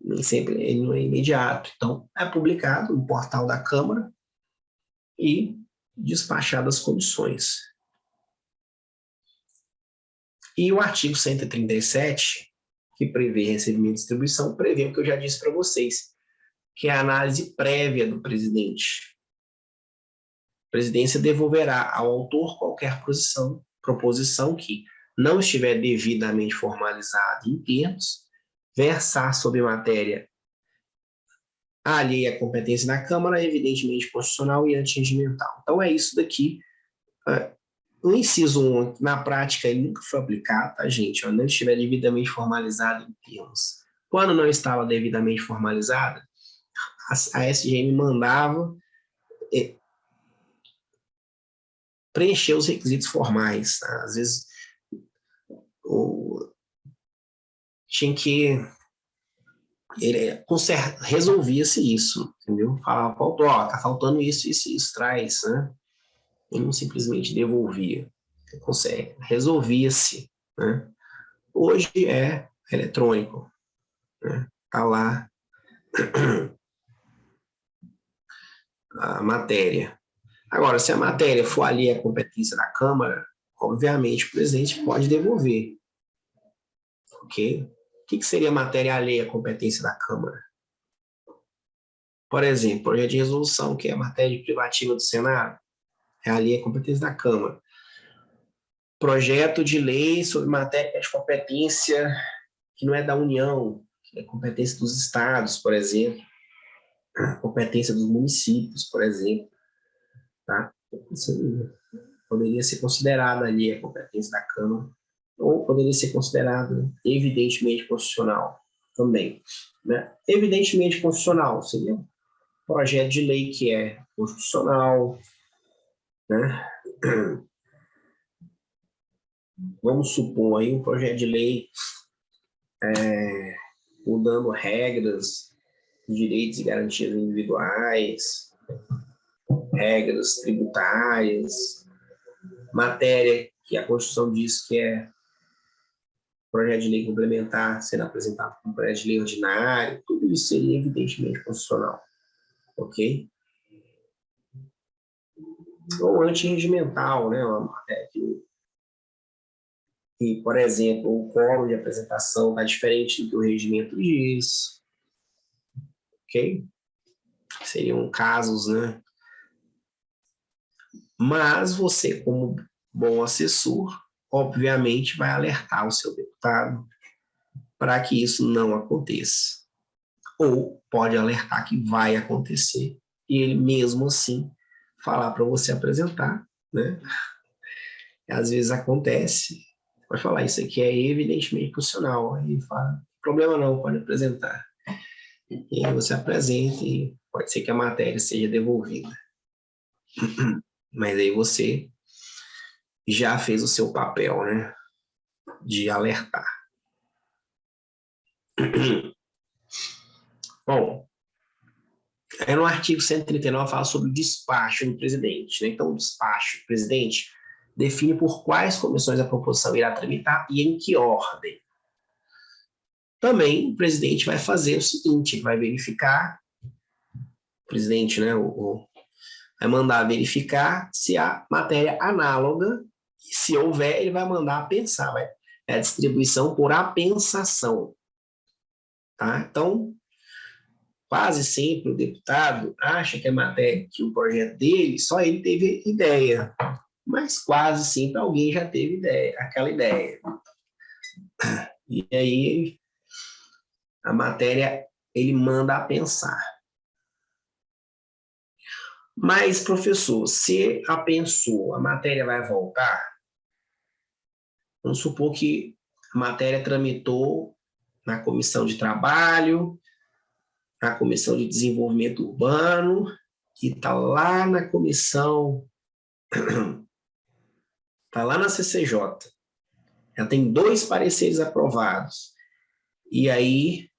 Nem sempre ele não é imediato. Então, é publicado no portal da Câmara e despachado às comissões. E o artigo 137, que prevê recebimento e distribuição, prevê o que eu já disse para vocês, que é a análise prévia do presidente. A presidência devolverá ao autor qualquer proposição que não estiver devidamente formalizada em termos, versar sobre matéria alheia à competência da Câmara, evidentemente constitucional e antirregimental. Então, é isso daqui. O inciso 1, na prática, ele nunca foi aplicado, tá, gente? Não estiver devidamente formalizado em termos. Quando não estava devidamente formalizada, a SGM mandava preencher os requisitos formais. Tá? Às vezes, tinha que... resolvia-se isso, entendeu? Falava, ó, tá faltando isso, traz, né? E não simplesmente devolvia. Resolvia-se, né? Hoje é eletrônico, né? Tá lá a matéria. Agora, se a matéria for ali a competência da Câmara, obviamente o presidente pode devolver, ok? O que seria matéria alheia à competência da Câmara? Por exemplo, projeto de resolução, que é a matéria privativa do Senado, é alheia à competência da Câmara. Projeto de lei sobre matéria de competência que não é da União, que é competência dos estados, por exemplo, competência dos municípios, por exemplo, tá? Isso poderia ser considerada ali a competência da Câmara, ou poderia ser considerado evidentemente constitucional também, né? Evidentemente constitucional seria um projeto de lei que é constitucional, né? Vamos supor aí um projeto de lei mudando regras, direitos e garantias individuais, regras tributárias, matéria que a Constituição diz que é projeto de lei complementar sendo apresentado como projeto de lei ordinário, tudo isso seria evidentemente constitucional, ok? Ou antirregimental, né? Uma matéria que, por exemplo, o quórum de apresentação está diferente do que o regimento diz, ok? Seriam casos, né? Mas você, como bom assessor, obviamente vai alertar o seu deputado para que isso não aconteça. Ou pode alertar que vai acontecer e ele mesmo assim falar para você apresentar, né? Às vezes acontece, pode falar, isso aqui é evidentemente constitucional, aí fala, problema não, pode apresentar. E aí você apresenta e pode ser que a matéria seja devolvida. Mas aí você já fez o seu papel, né? De alertar. Bom, aí no artigo 139 fala sobre o despacho do presidente, né? Então, o despacho do presidente define por quais comissões a proposição irá tramitar e em que ordem. Também o presidente vai fazer o seguinte, vai verificar, o presidente, né, vai mandar verificar se há matéria análoga, e se houver, ele vai mandar pensar, é a distribuição por apensação, tá? Então, quase sempre o deputado acha que a matéria, que o projeto dele, só ele teve ideia, mas quase sempre alguém já teve ideia, aquela ideia. E aí, a matéria, ele manda a pensar. Mas, professor, se apensou, a matéria vai voltar? Vamos supor que a matéria tramitou na comissão de trabalho, na comissão de desenvolvimento urbano, e está lá na comissão, está lá na CCJ. Já tem 2 pareceres aprovados. E aí,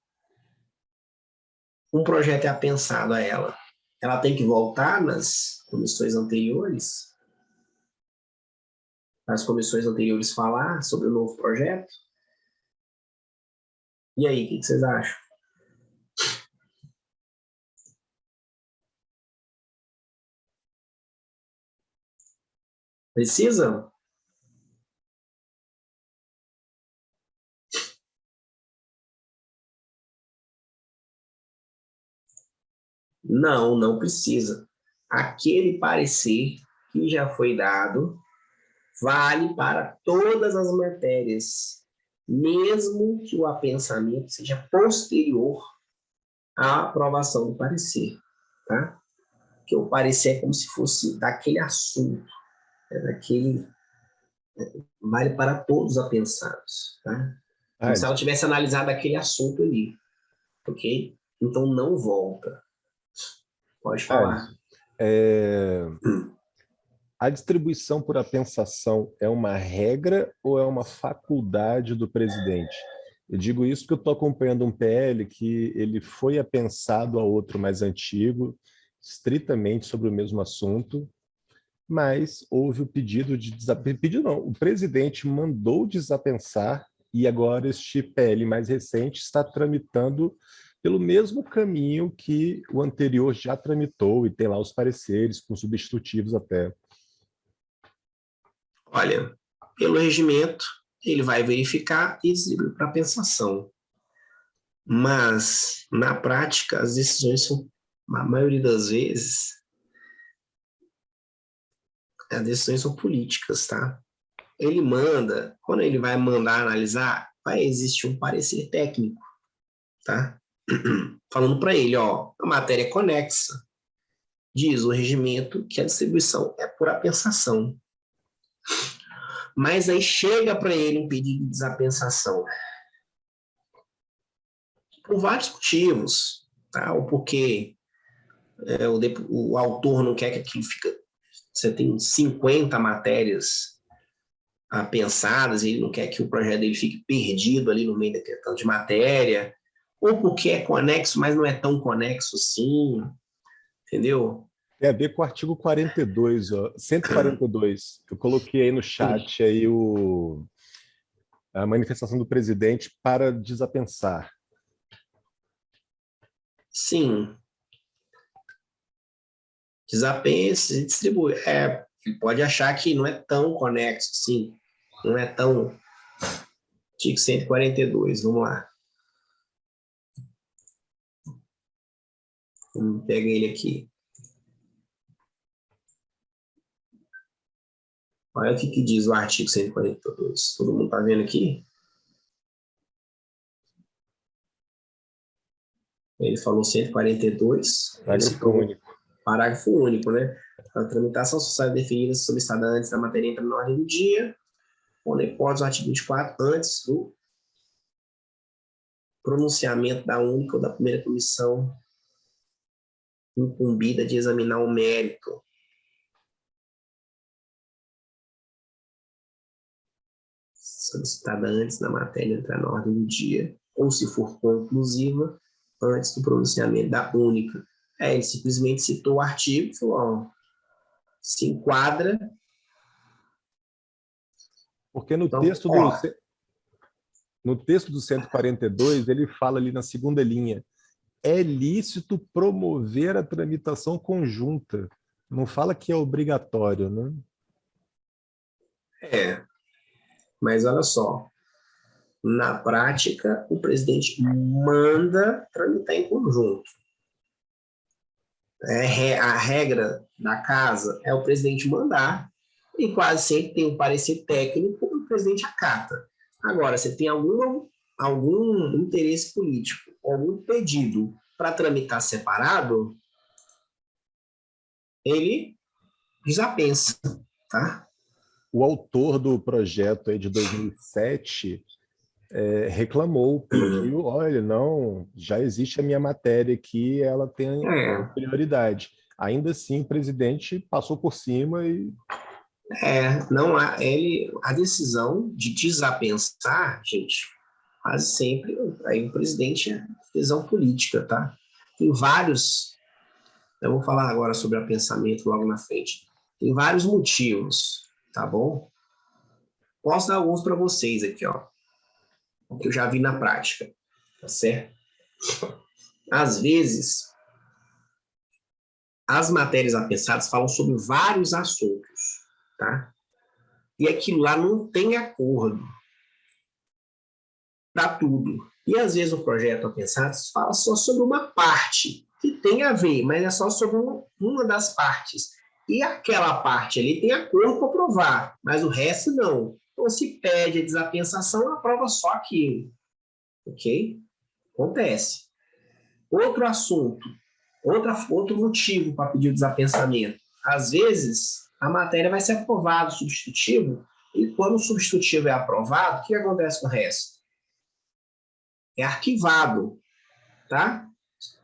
um projeto é apensado a ela. Ela tem que voltar nas comissões anteriores, falar sobre o novo projeto? E aí, o que vocês acham? Precisa? Não, não precisa. Aquele parecer que já foi dado vale para todas as matérias, mesmo que o apensamento seja posterior à aprovação do parecer, tá? Porque o parecer é como se fosse daquele assunto, vale para todos os apensados, tá? Como se ela tivesse analisado aquele assunto ali, ok? Então não volta. Pode falar. A distribuição por apensação é uma regra ou é uma faculdade do presidente? Eu digo isso porque eu estou acompanhando um PL que ele foi apensado a outro mais antigo, estritamente sobre o mesmo assunto, mas houve o pedido de pedido não, o presidente mandou desapensar e agora este PL mais recente está tramitando pelo mesmo caminho que o anterior já tramitou e tem lá os pareceres com substitutivos até. Olha, pelo regimento, ele vai verificar e distribuir para pensação. Mas, na prática, as decisões são, a maioria das vezes, as decisões são políticas, tá? Ele manda, quando ele vai mandar analisar, vai existir um parecer técnico, tá? Falando para ele, ó, a matéria é conexa. Diz o regimento que a distribuição é por apensação. Mas aí chega para ele um pedido de desapensação. Por vários motivos, tá? Ou porque o autor não quer que aquilo fique... Você tem 50 matérias apensadas e ele não quer que o projeto dele fique perdido ali no meio daquele tanto de matéria, ou porque é conexo, mas não é tão conexo assim, entendeu? Tem a ver com o artigo 42, ó, 142. Eu coloquei aí no chat aí a manifestação do presidente para desapensar. Sim. Desapensa e distribui. Ele pode achar que não é tão conexo, sim. Não é tão... Artigo 142, vamos lá. Vamos pegar ele aqui. Olha o que diz o artigo 142. Todo mundo está vendo aqui? Ele falou 142. Parágrafo único. Parágrafo único, né? A tramitação social definida solicitada antes da matéria entra na ordem do dia, ou na hipótese do artigo 24, antes do pronunciamento da única ou da primeira comissão incumbida de examinar o mérito. Solicitada antes da matéria entrar na ordem do dia, ou se for conclusiva, antes do pronunciamento da única. Ele simplesmente citou o artigo e falou, ó, se enquadra. Porque no, então, no texto do 142, ele fala ali na segunda linha, é lícito promover a tramitação conjunta. Não fala que é obrigatório, né? Mas olha só, na prática, o presidente manda tramitar em conjunto. A regra da casa é o presidente mandar, e quase sempre tem um parecer técnico, o presidente acata. Agora, você tem algum interesse político, algum pedido para tramitar separado, ele desapensa, tá? O autor do projeto aí de 2007 reclamou, pediu, olha, não, já existe a minha matéria aqui, ela tem prioridade. Ainda assim, o presidente passou por cima e... não há, a decisão de desapensar, gente, quase sempre, aí o presidente é decisão política, tá? Tem vários, eu vou falar agora sobre o pensamento logo na frente, tem vários motivos, tá bom? Posso dar alguns para vocês aqui, ó, que eu já vi na prática, tá certo? Às vezes, as matérias apensadas falam sobre vários assuntos, tá? E aquilo lá não tem acordo para tudo. E às vezes o projeto apensado fala só sobre uma parte, que tem a ver, mas é só sobre uma das partes. E aquela parte ali tem acordo para aprovar, mas o resto não. Então, se pede a desapensação, aprova só aquilo. Ok? Acontece. Outro assunto, outro motivo para pedir o desapensamento. Às vezes, a matéria vai ser aprovada, o substitutivo, e quando o substitutivo é aprovado, o que acontece com o resto? É arquivado, tá?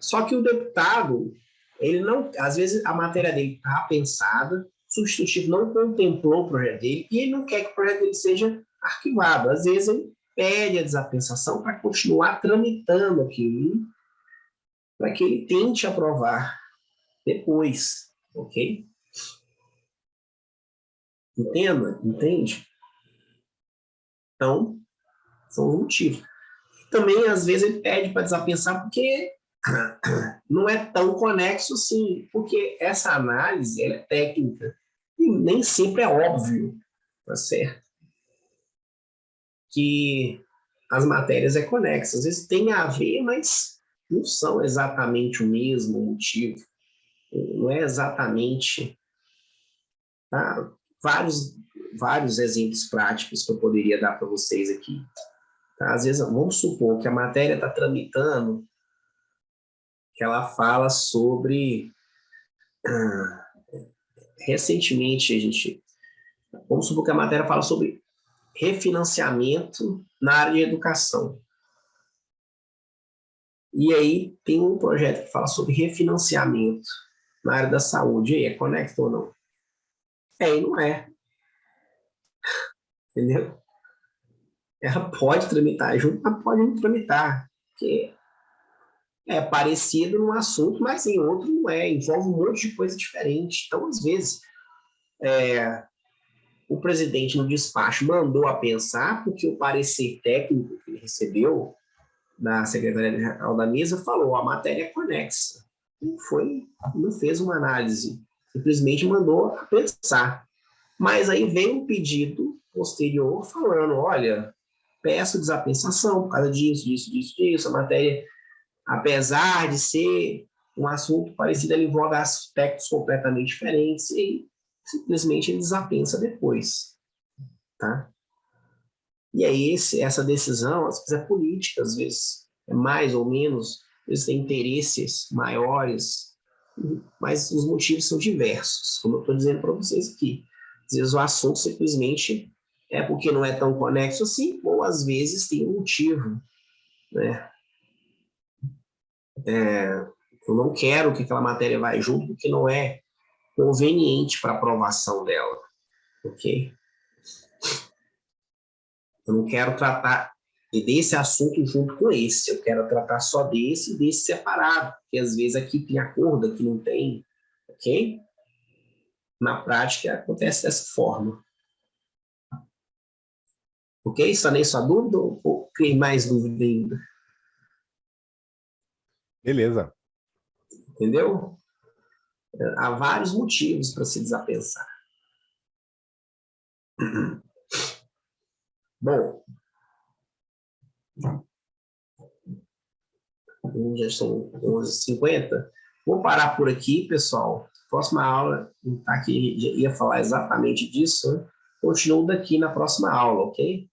Só que o deputado, ele não, às vezes a matéria dele está pensada, substitutivo não contemplou o projeto dele e ele não quer que o projeto dele seja arquivado. Às vezes ele pede a desapensação para continuar tramitando aquilo, para que ele tente aprovar depois, ok? Entende? Então, são os motivos. Também, às vezes, ele pede para desapensar porque não é tão conexo assim, porque essa análise ela é técnica e nem sempre é óbvio, tá certo? Que as matérias é conexas. Às vezes tem a ver, mas não são exatamente o mesmo motivo. Não é exatamente... Tá? Vários exemplos práticos que eu poderia dar para vocês aqui. Tá? Às vezes, vamos supor que a matéria está tramitando, que ela fala sobre... recentemente, vamos supor que a matéria fala sobre refinanciamento na área de educação. E aí tem um projeto que fala sobre refinanciamento na área da saúde. E aí, é conecto ou não? E não é. Entendeu? Ela pode tramitar junto, mas pode não tramitar. Porque é parecido num assunto, mas em outro não é. Envolve um monte de coisa diferente. Então, às vezes, o presidente no despacho mandou a pensar, porque o parecer técnico que ele recebeu da Secretaria-Geral da Mesa falou, a matéria é conexa. Não fez uma análise, simplesmente mandou a pensar. Mas aí vem um pedido posterior falando, olha, peço desapensação por causa disso, a matéria, apesar de ser um assunto parecido, ela envolve aspectos completamente diferentes e simplesmente ele desapensa depois, tá? E aí essa decisão, às vezes é política, às vezes é mais ou menos, às vezes tem interesses maiores, mas os motivos são diversos, como eu estou dizendo para vocês aqui. Às vezes o assunto simplesmente é porque não é tão conexo assim, ou às vezes tem um motivo, né? Eu não quero que aquela matéria vá junto, porque não é conveniente para aprovação dela, ok? Eu não quero tratar desse assunto junto com esse, eu quero tratar só desse e desse separado, porque às vezes aqui tem acordo, aqui não tem, ok? Na prática acontece dessa forma. Ok? Sanei sua dúvida ou criei mais dúvida ainda? Beleza. Entendeu? Há vários motivos para se desapensar. Bom, já são 11h50. Vou parar por aqui, pessoal. Próxima aula, tá aqui, ia falar exatamente disso, né? Continuo daqui na próxima aula, ok?